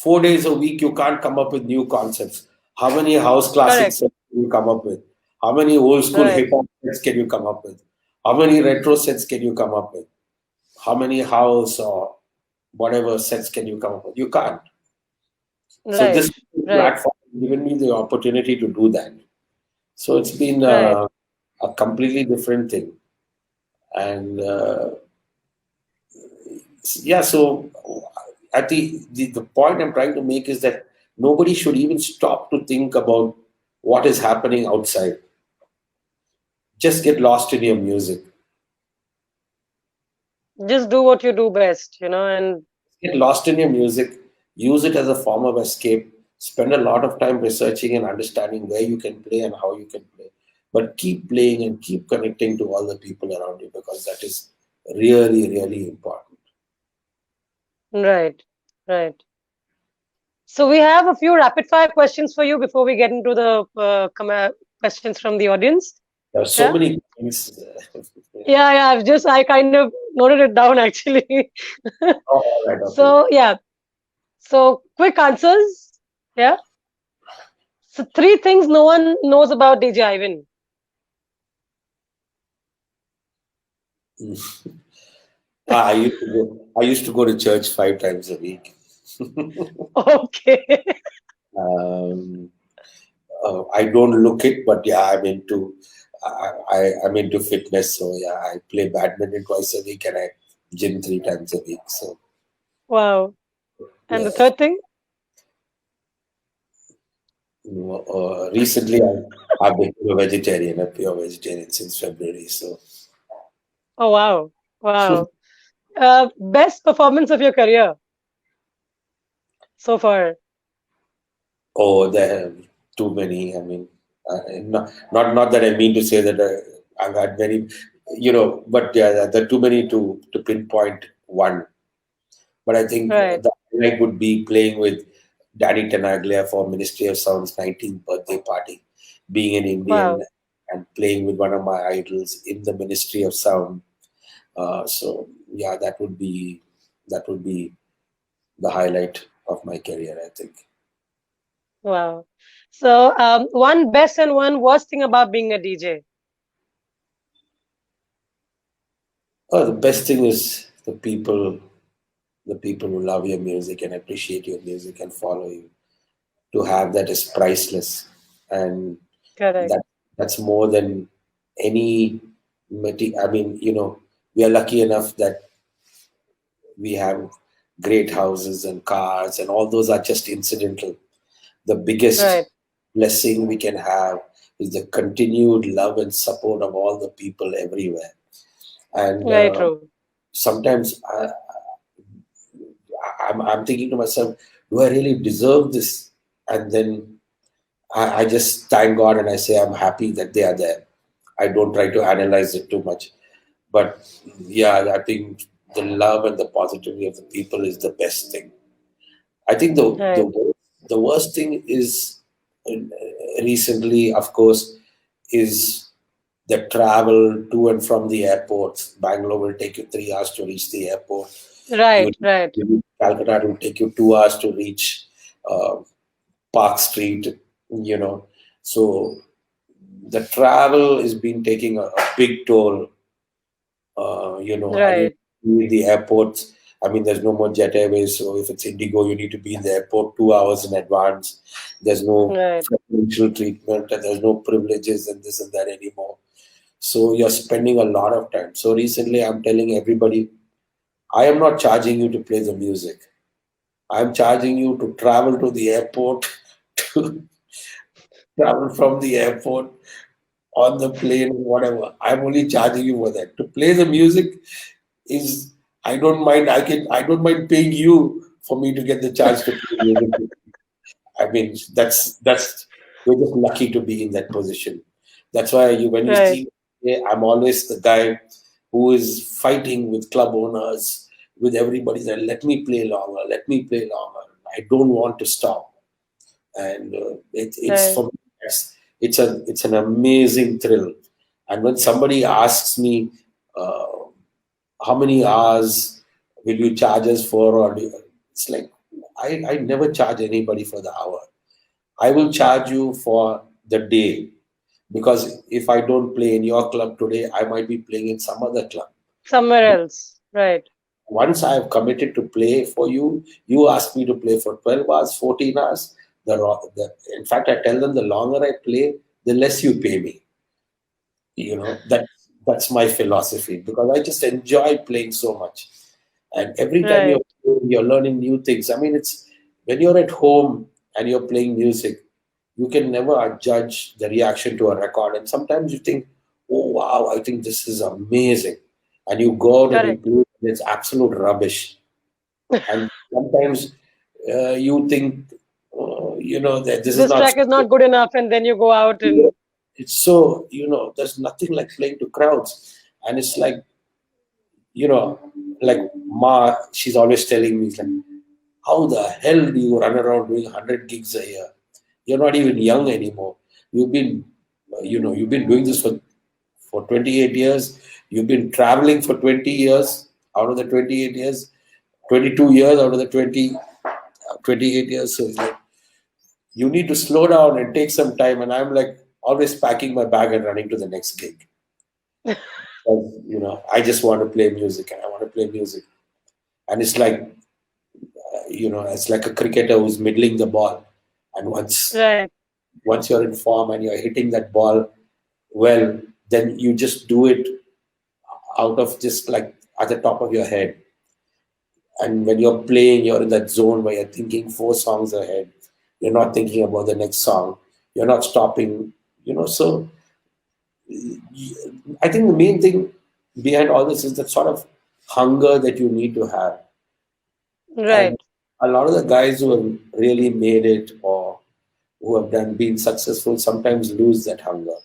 4 days a week, you can't come up with new concepts. How many house classic Correct. sets can you come up with? How many old school Right. hip hop sets can you come up with? How many retro sets can you come up with? How many house or whatever sets can you come up with? You can't. So Right. this Right. platform has given me the opportunity to do that. So it's been Right. a completely different thing. And yeah, so at the point I'm trying to make is that nobody should even stop to think about what is happening outside. Just get lost in your music. Just do what you do best, and Get lost in your music. Use it as a form of escape. Spend a lot of time researching and understanding where you can play and how you can play. But keep playing and keep connecting to all the people around you because that is really, really important. right. Right. So we have a few rapid fire questions for you before we get into the questions from the audience. There are so Yeah. many things. Yeah. Yeah. I kind of noted it down actually. Oh, all right, okay. So yeah. So quick answers. Yeah. So three things no one knows about DJ Ivan. I used to go. I used to go to church 5 times a week. Okay. Um, I don't look it, but yeah, I'm into. I'm into fitness, so yeah, I play badminton twice a week and I gym 3 times a week. So Wow. And the yeah, third thing? recently I've become a vegetarian, a pure vegetarian since February. So Oh wow. Wow. Best performance of your career so far. oh, there are too many. I mean, not that I mean to say that I've had many, but yeah, there are too many to pinpoint one. But I think Right. the highlight would be playing with Danny Tenaglia for Ministry of Sound's 19th birthday party, being an Indian Wow. and playing with one of my idols in the Ministry of Sound. So yeah, that would be the highlight of my career, I think. Wow. So one best and one worst thing about being a DJ. Oh, the best thing is the people who love your music and appreciate your music and follow you. To have that is priceless, and Correct. that that's more than any I mean, we are lucky enough that we have great houses and cars, and all those are just incidental. The biggest Right. blessing we can have is the continued love and support of all the people everywhere. And Very true. sometimes I'm thinking to myself, do I really deserve this? And then I just thank God and I say I'm happy that they are there. I don't try to analyze it too much. But yeah, I think the love and the positivity of the people is the best thing. I think Right. the worst thing is recently, of course, is the travel to and from the airports. Bangalore will take you 3 hours to reach the airport. You, Right. Right. Calcutta will take you 2 hours to reach uh, Park Street. You know, so the travel is been taking a big toll. And you Right. in the airports. I mean, there's no more jet airways, so if it's Indigo, you need to be in the airport 2 hours in advance. There's no Right. preferential treatment, and there's no privileges and this and that anymore. So you're spending a lot of time. So recently, I'm telling everybody, I am not charging you to play the music. I'm charging you to travel to the airport, to travel from the airport on the plane, whatever. I'm only charging you for that. To play the music is I don't mind paying you for me to get the chance to play music. I mean that's we're just lucky to be in that position. That's why when you Right. see me, I'm always the guy who is fighting with club owners, with everybody that let me play longer, let me play longer. I don't want to stop, and it's Right. for me, it's an amazing thrill. And when somebody asks me, uh, how many hours will you charge us for, it's like I never charge anybody for the hour. I will charge you for the day, because if I don't play in your club today, I might be playing in some other club. Somewhere else. Right. Once I have committed to play for you, you ask me to play for 12 hours, 14 hours. In fact, I tell them the longer I play, the less you pay me. That's my philosophy, because I just enjoy playing so much. And every time Right. you're learning new things. I mean, it's when you're at home and you're playing music, you can never judge the reaction to a record. And sometimes you think, oh wow, I think this is amazing. And you go out and you Correct. play, and it's absolute rubbish. And sometimes you think, that this is This not track is not good enough, and then you go out and it's so, there's nothing like playing to crowds. And it's like, you know, like Ma, she's always telling me, it's like, how the hell do you run around doing 100 gigs a year? You're not even young anymore. You've been, you've been doing this for 28 years. You've been traveling for 20 years. Out of the 28 years, 22 years out of the 28 years. So it's like, you need to slow down and take some time. And I'm like always packing my bag and running to the next gig. I just want to play music and I want to play music. And it's like, it's like a cricketer who's middling the ball. And right. once you're in form and you're hitting that ball well, then you just do it out of just like at the top of your head. And when you're playing, you're in that zone where you're thinking 4 songs ahead. You're not thinking about the next song. You're not stopping, So I think the main thing behind all this is that sort of hunger that you need to have. And Right. a lot of the guys who have really made it or who have been successful sometimes lose that hunger.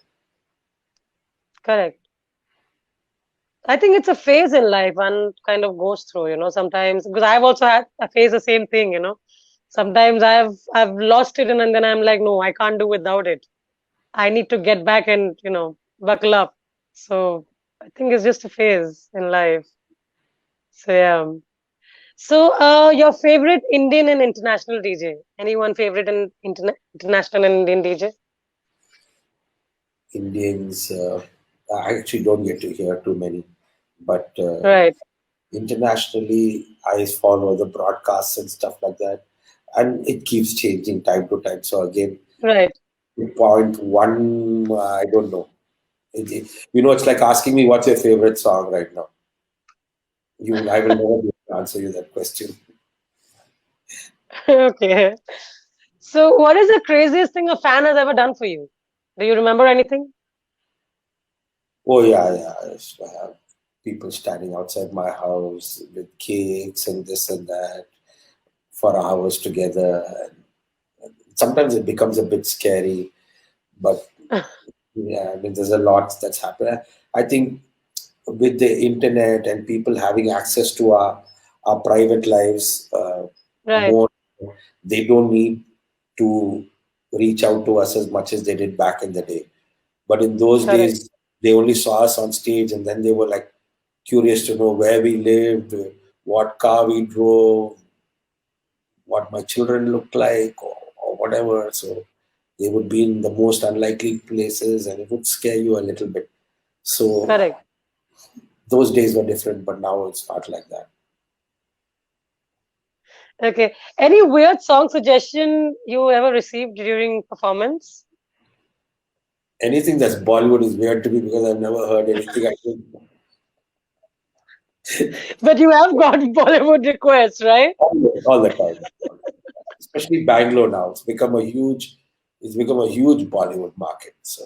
Correct. I think it's a phase in life one kind of goes through, sometimes because I've also had I face the same thing. Sometimes I've lost it and then I'm like, no, I can't do without it. I need to get back and, buckle up. So I think it's just a phase in life. So yeah. So your favorite Indian and international DJ? Anyone favorite in international and Indian DJ? Indians, I actually don't get to hear too many, but Right. internationally, I follow the broadcasts and stuff like that, and it keeps changing time to time. So again, Right. point one, I don't know. It's like asking me what's your favorite song right now. I will never be able to answer you that question. Okay. So what is the craziest thing a fan has ever done for you? Do you remember anything? Oh yeah, yeah. I used to have people standing outside my house with cakes and this and that, for hours together. And sometimes it becomes a bit scary, but yeah, I mean, there's a lot that's happened. I think with the internet and people having access to our private lives Right. more, they don't need to reach out to us as much as they did back in the day. But in those Correct. days, they only saw us on stage, and then they were like curious to know where we lived, what car we drove, what my children looked like, or whatever. So they would be in the most unlikely places, and it would scare you a little bit. So Correct. those days were different, but now it's not like that. Okay. Any weird song suggestion you ever received during performance? Anything that's Bollywood is weird to me because I've never heard anything. I think But you have got Bollywood requests, right? all the time, especially Bangalore now. It's become a huge Bollywood market. So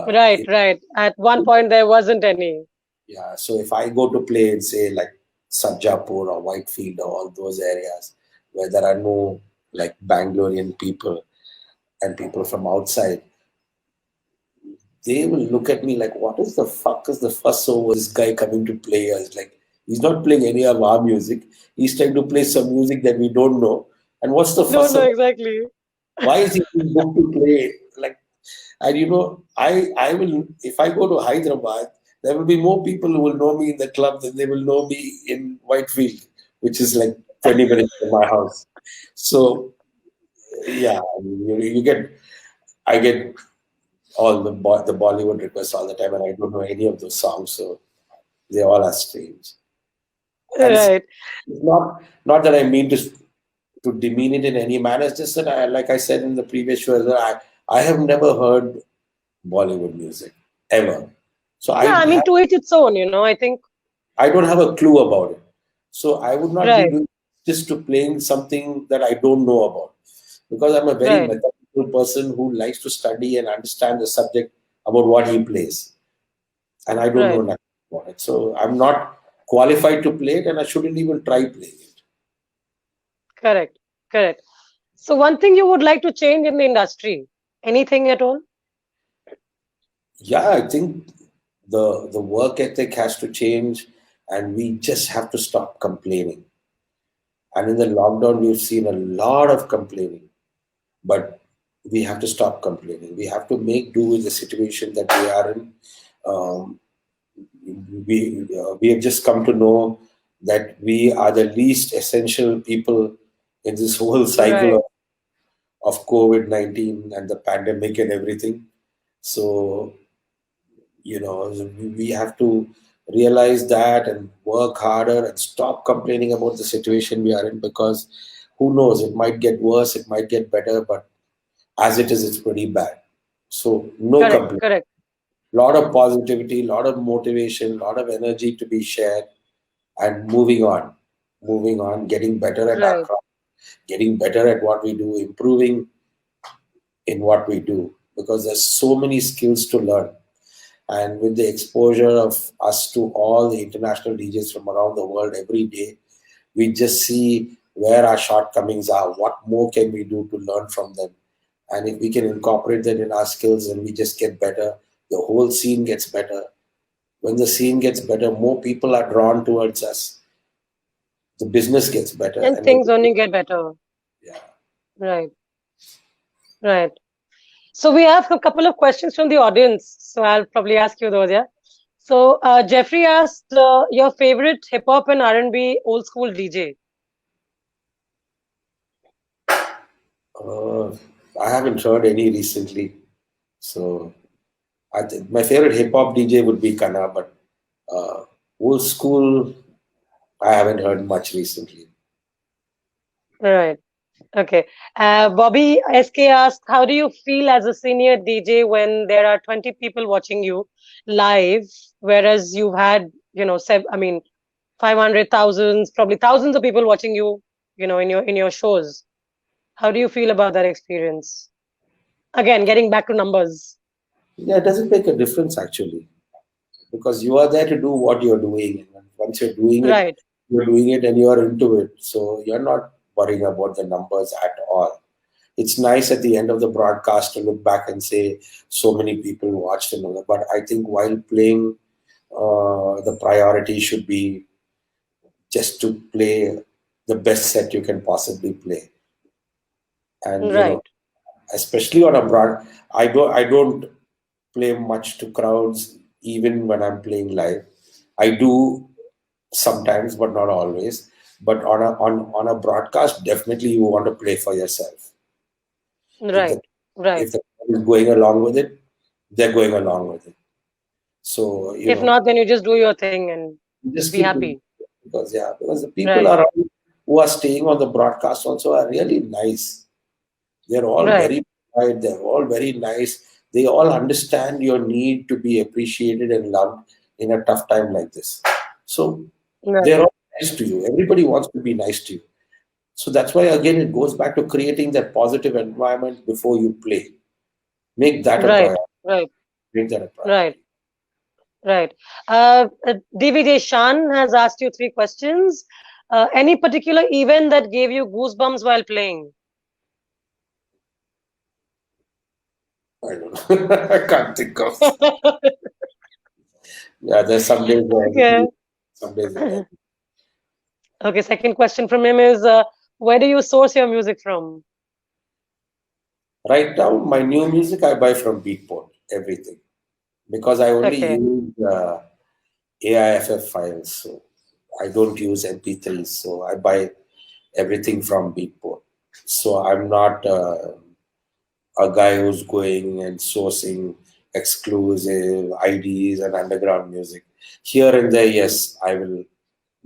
Right, right. At one point, there wasn't any. yeah, so if I go to play in say like Sarjapur or Whitefield or all those areas where there are no like Bangalorean people and people from outside, they will look at me like, what is the fuck is the fuss over this guy coming to play us? Like, he's not playing any of our music. He's trying to play some music that we don't know. And what's the Don't fuss know about? exactly. Why is he being booked to play? Like, and I will, if I go to Hyderabad, there will be more people who will know me in the club than they will know me in Whitefield, which is like 20 minutes from my house. So, yeah, I get all the Bollywood requests all the time, and I don't know any of those songs, so they all are strange. And Right. it's not that I mean to demean it in any manner. It's just that like I said in the previous show, as well, I have never heard Bollywood music ever, so Yeah, I mean, to each its own, I think. I don't have a clue about it. So I would not be Right, doing just to playing something that I don't know about, because I'm a very right, methodical person who likes to study and understand the subject about what he plays, and I don't know right. nothing about it. So I'm not qualified to play it, and I shouldn't even try playing it. Correct, correct. So, one thing you would like to change in the industry? Anything at all? Yeah, I think the work ethic has to change, and we just have to stop complaining. And in the lockdown, we've seen a lot of complaining, but we have to stop complaining. We have to make do with the situation that we are in. Um, we have just come to know that we are the least essential people in this whole cycle Right, of COVID-19 and the pandemic and everything. So, we have to realize that and work harder and stop complaining about the situation we are in, because who knows, it might get worse, it might get better, but as it is, it's pretty bad. So, no correct, complaint. correct. Lot of positivity, lot of motivation, lot of energy to be shared, and moving on, getting better at our Right. craft, getting better at what we do, improving in what we do, because there's so many skills to learn. And with the exposure of us to all the international DJs from around the world every day, we just see where our shortcomings are, what more can we do to learn from them. And if we can incorporate that in our skills, then we just get better. The whole scene gets better. When the scene gets better, more people are drawn towards us. The business gets better. And And things only get better. yeah. Right, right. So, we have a couple of questions from the audience. So, I'll probably ask you those, yeah? So, Jeffrey asked your favorite hip hop and R&B old school DJ. Uh, I haven't heard any recently. So I think my favorite hip hop DJ would be Kana, but old school, I haven't heard much recently. Right. Okay. Bobby SK asked, how do you feel as a senior DJ when there are 20 people watching you live, whereas you've had, 500,000, probably thousands of people watching you, in your shows. How do you feel about that experience? Again, getting back to numbers. Yeah, it doesn't make a difference actually, because you are there to do what you're doing. And once you're Right. doing it and you're into it. So you're not worrying about the numbers at all. It's nice at the end of the broadcast to look back and say so many people watched and all that. But I think while playing, the priority should be just to play the best set you can possibly play. And Right. especially on a broad, I don't play much to crowds even when I'm playing live. I do sometimes, but not always. But on a broadcast, definitely you want to play for yourself. If the Right. Right. if the crowd is going along with it, they're going along with it. So If not, then you just do your thing and you just be keep doing happy. it. Because the people Right. around who are staying on the broadcast also are really nice. They're all Right. very quiet. They're all very nice. They all understand your need to be appreciated and loved in a tough time like this. So Right. they're all nice to you. Everybody wants to be nice to you. So that's why again it goes back to creating that positive environment before you play. Make that a Right. priority. Right. Make that a Right. priority. Right. DVD Shan has asked you three questions. Any particular event that gave you goosebumps while playing? I don't know. I can't think of. Yeah, there's some days where I Okay. do, some days where I do. Okay. Second question from him is, where do you source your music from? Right now, my new music I buy from Beatport, everything. Because I only Okay. use AIFF files, so I don't use MP3s. So I buy everything from Beatport. So I'm not a guy who's going and sourcing exclusive IDs and underground music. Here and there, yes, I will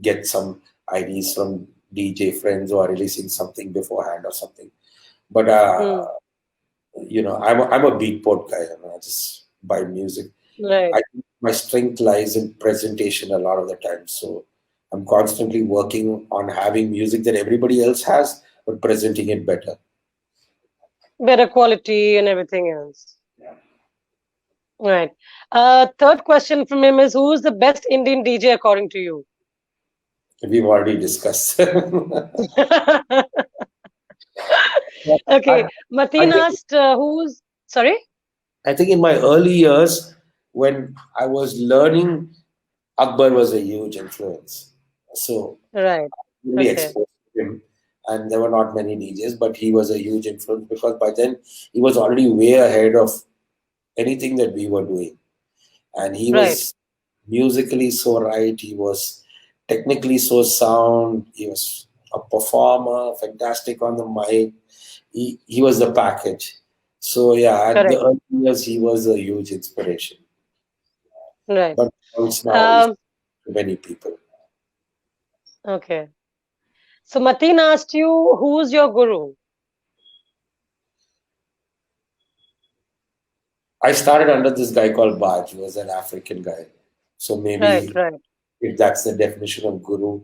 get some IDs from DJ friends who are releasing something beforehand or something. But Hmm. I'm a Beatport guy. I just buy music. Right. I think my strength lies in presentation a lot of the time. So I'm constantly working on having music that everybody else has, but presenting it better. Better quality and everything else. Yeah. Right. Third question from him is, who's the best Indian DJ according to you? We've already discussed. Okay. I, I Mateen think asked, who's, sorry? I think in my early years when I was learning, Akbar was a huge influence. So Right. really Okay. exposed to him, and there were not many DJs, but he was a huge influence because by then he was already way ahead of anything that we were doing. And he Right. was musically so right, he was technically so sound, he was a performer, fantastic on the mic. He was the package. So yeah, at the Correct. early years he was a huge inspiration. Right. But now he's Um, to many people. okay. So Mateen asked you, who's your guru? I started under this guy called Baj, who was an African guy. So Right. maybe Right. if that's the definition of guru,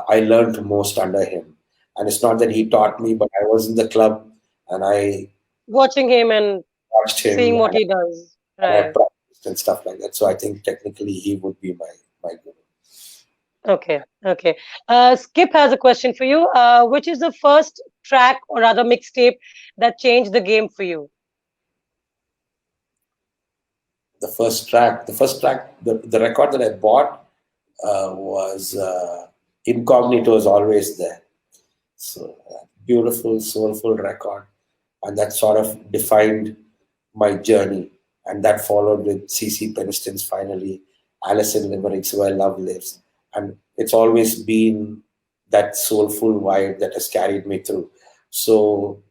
I learned most under him. And it's not that he taught me, but I was in the club and I Watching him and watched him seeing what and he does. I Right. practiced and stuff like that. So I think technically he would be my guru. Okay. Okay. Skip has a question for you. Which is the first track or rather mixtape that changed the game for you? The record that I bought was Incognito is always there. So beautiful, soulful record, and that sort of defined my journey. And that followed with CC Peniston's finally, Alice in Limericks, Where Love Lives, and it's always been that soulful vibe that has carried me through. So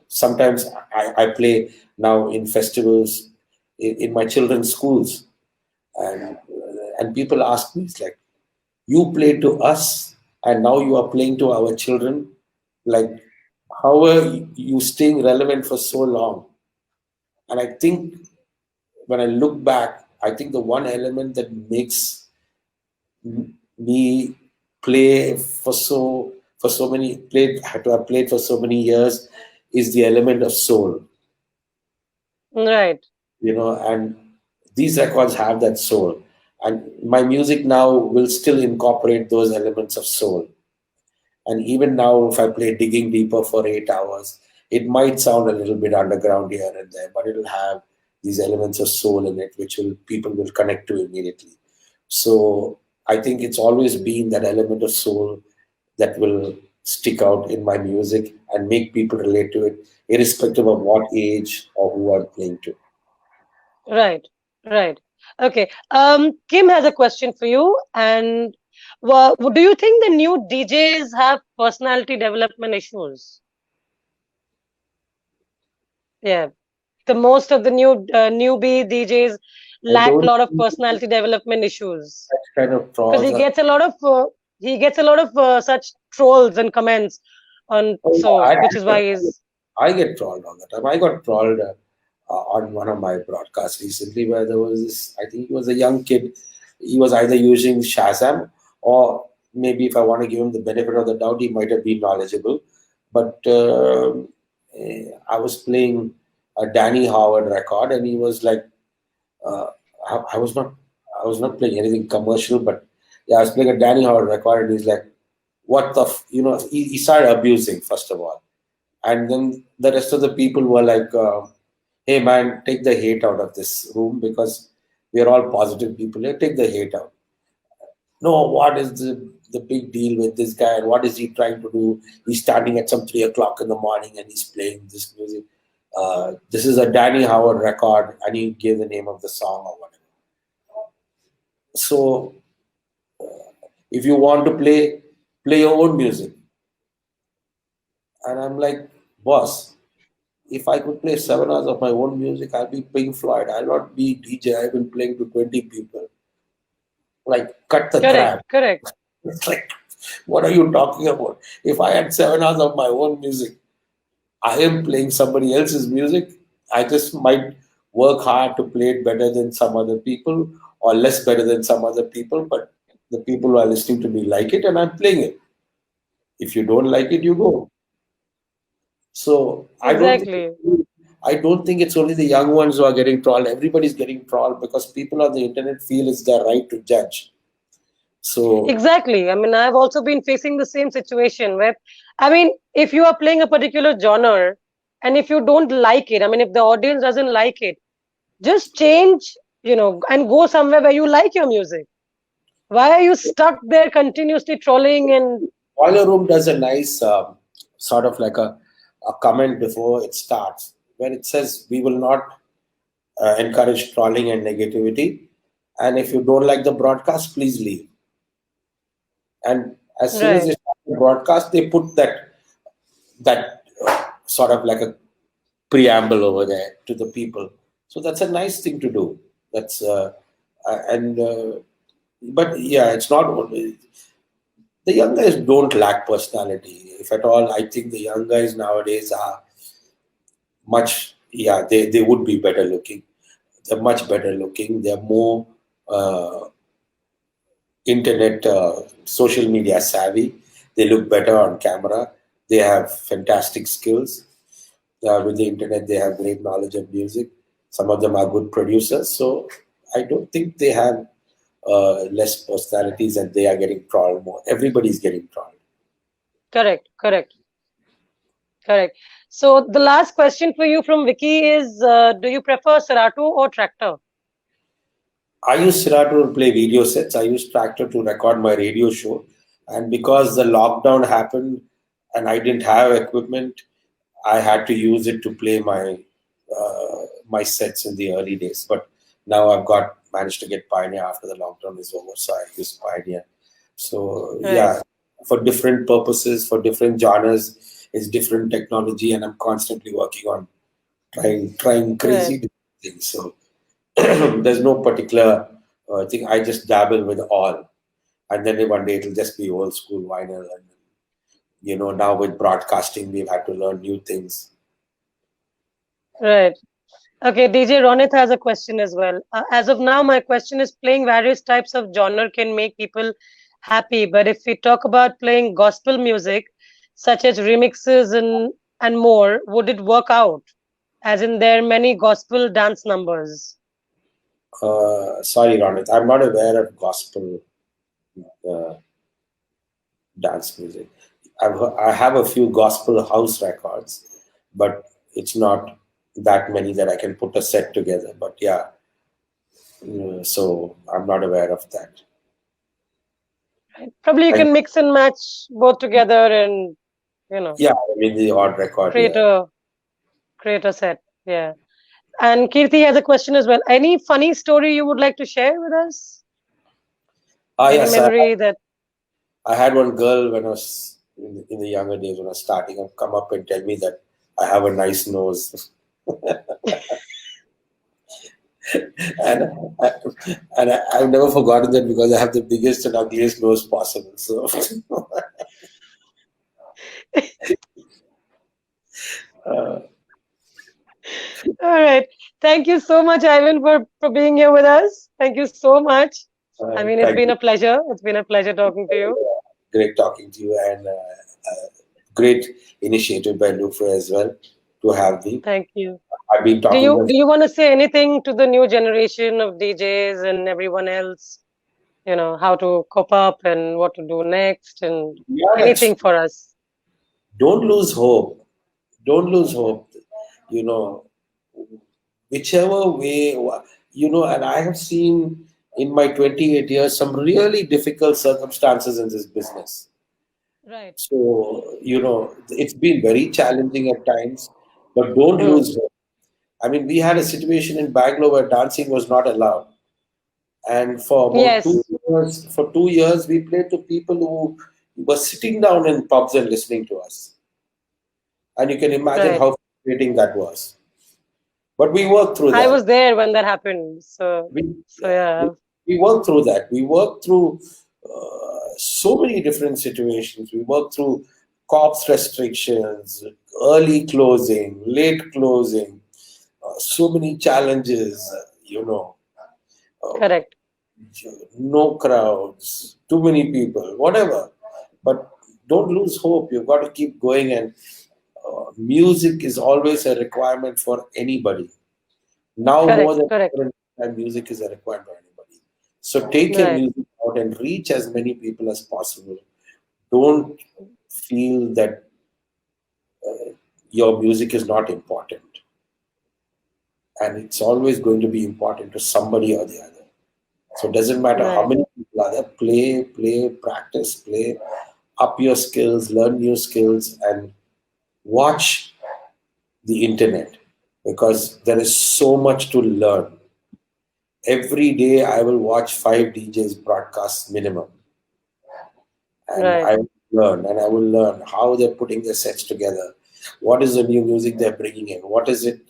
sometimes I play now in festivals in my children's schools, and people ask me, it's like, you play to us and now you are playing to our children. Like, how are you staying relevant for so long? And I think when I look back, I think the one element that makes me play for so many played to have played for so many years is the element of soul. Right. And these records have that soul, and my music now will still incorporate those elements of soul. And even now, if I play Digging Deeper for 8 hours, it might sound a little bit underground here and there, but it'll have these elements of soul in it, which will people will connect to immediately. So I think it's always been that element of soul that will stick out in my music and make people relate to it, irrespective of what age or who I'm playing to. Right, right. Okay. Kim has a question for you. And do you think the new DJs have personality development issues? Yeah. The most of the newbie DJs I lack a don't lot of see personality development issues that kind of because trolls. he gets a lot of such trolls and comments on Oh, so I, which is why he's I get trolled all the time. I got trolled on one of my broadcasts recently where there was this, I think he was a young kid. He was either using Shazam or maybe if I want to give him the benefit of the doubt, he might have been knowledgeable. But I was playing a Danny Howard record and he was like, uh, I was not playing anything commercial, but yeah, I was playing a Danny Howard record and he's like, what the, he started abusing first of all. And then the rest of the people were like, hey man, take the hate out of this room because we are all positive people here. Take the hate out. No, what is the big deal with this guy and what is he trying to do? He's starting at some 3 o'clock in the morning and he's playing this music. This is a Danny Howard record and he gave the name of the song or whatever. So if you want to play your own music. And I'm like, boss, if I could play 7 hours of my own music, I'll be Pink Floyd. I'll not be DJ. I've been playing to 20 people. Like, cut the correct, crap. correct. It's like, what are you talking about? If I had 7 hours of my own music, I am playing somebody else's music. I just might work hard to play it better than some other people or less better than some other people, but the people who are listening to me like it and I'm playing it. If you don't like it, you go. So Exactly. I don't think it's only the young ones who are getting trolled. Everybody's getting trolled because people on the internet feel it's their right to judge. So Exactly. I mean, I've also been facing the same situation where, I mean, if you are playing a particular genre and if you don't like it, I mean, if the audience doesn't like it, just change, and go somewhere where you like your music. Why are you stuck there continuously trolling and Boiler Room does a nice sort of like a comment before it starts where it says we will not encourage trolling and negativity. And if you don't like the broadcast, please leave. And as soon as they right, start the broadcast, they put that sort of like a preamble over there to the people. So that's a nice thing to do. That's and but yeah, it's not only the young guys don't lack personality. If at all, I think the young guys nowadays are much yeah they would be better looking. They're much better looking. They're more internet social media savvy. They look better on camera. They have fantastic skills. With the internet, they have great knowledge of music. Some of them are good producers. So I don't think they have less personalities and they are getting trolled more. Everybody's getting trolled. correct, correct, correct. So the last question for you from Vicky is, do you prefer Serato or Tractor? I use Serato to play video sets. I use Tractor to record my radio show. And because the lockdown happened and I didn't have equipment, I had to use it to play my sets in the early days. But now I've got managed to get Pioneer after the lockdown is over, so I use Pioneer. So Right, yeah, for different purposes, for different genres, it's different technology, and I'm constantly working on trying right. crazy different things. So there's no particular thing. I just dabble with all, and then one day it'll just be old school vinyl. And now with broadcasting, we've had to learn new things. Right. Okay, DJ Ronit has a question as well. As of now, my question is playing various types of genre can make people happy, but if we talk about playing gospel music, such as remixes and more, would it work out? As in, there are many gospel dance numbers. Sorry, Ronit, I'm not aware of gospel uh, dance music. I have a few gospel house records, but it's not that many that I can put a set together. But yeah, so I'm not aware of that. Right. Probably you And can mix and match both together and, you know, yeah, I mean the odd record, create yeah. a create a set. Yeah. And Kirti has a question as well. Any funny story you would like to share with us? Ah, Any yes, memory that I had one girl when I was in the younger days when I was starting and come up and tell me that I have a nice nose. and I, I've never forgotten that because I have the biggest and ugliest nose possible. So, uh, All right. Thank you so much, Ivan, for being here with us. Thank you so much. I mean, it's thank been you. a pleasure. It's been a pleasure talking to you. Great talking to you and great initiative by Lufa as well to have me. Thank you. I've been Do talking you with do you want to say anything to the new generation of DJs and everyone else? You know, how to cope up and what to do next and yeah, anything for us. don't lose hope. Don't lose hope. You know, whichever way, and I have seen in my 28 years some really difficult circumstances in this business. Right. So, it's been very challenging at times, but don't Mm. lose hope. I mean, we had a situation in Bangalore where dancing was not allowed. And Yes. for 2 years, we played to people who were sitting down in pubs and listening to us. And you can imagine Right. how frustrating that was. But we worked through I that. was there when that happened. So We, so yeah, yeah. we worked through that. We worked through so many different situations. We worked through cops restrictions, early closing, late closing, so many challenges, uh, Correct. no crowds, too many people, whatever. But don't lose hope. You've got to keep going. And music is always a requirement for anybody. Now more Correct. than Correct. ever, in time, music is a requirement for anybody. So take your Right. music out and reach as many people as possible. Don't feel that your music is not important. And it's always going to be important to somebody or the other. So it doesn't matter how Right. many people are there. Play, practice, play, up your skills, learn new skills, and watch the internet because there is so much to learn. Every day I will watch 5 DJs broadcast minimum, and Right. I will learn how they're putting their sets together. What is the new music they're bringing in? What is it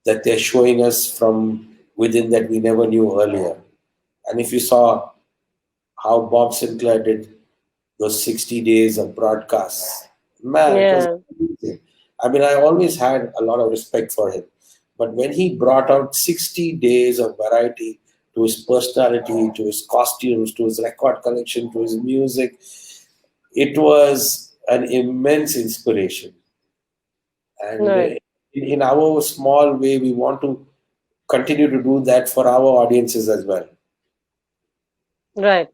that they're showing us from within that we never knew earlier? And if you saw how Bob Sinclair did those 60 days of broadcasts. Man, it was Yeah. amazing. I mean, I always had a lot of respect for him. But when he brought out 60 days of variety to his personality, to his costumes, to his record collection, to his music, it was an immense inspiration. And Right. in our small way, we want to continue to do that for our audiences as well. Right.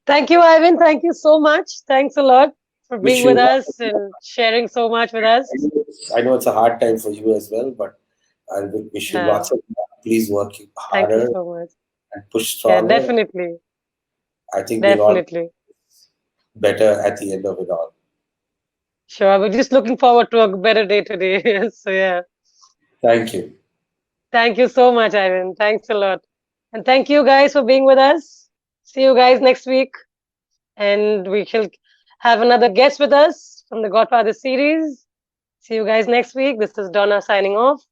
Thank you, Ivan. Thank you so much. Thanks a lot for being Wish with you lots of us and sharing so much with us. I know it's a hard time for you as well, but I wish you Yeah. lots of luck. Please work Thank you harder so much. and push Yeah, stronger. definitely. I think we'll all Definitely. better at the end of it all. Sure. We're just looking forward to a better day today. So yeah. Thank you. Thank you so much, Ivan. Thanks a lot. And thank you guys for being with us. See you guys next week. And we shall have another guest with us from the Godfather series. See you guys next week. This is Donna signing off.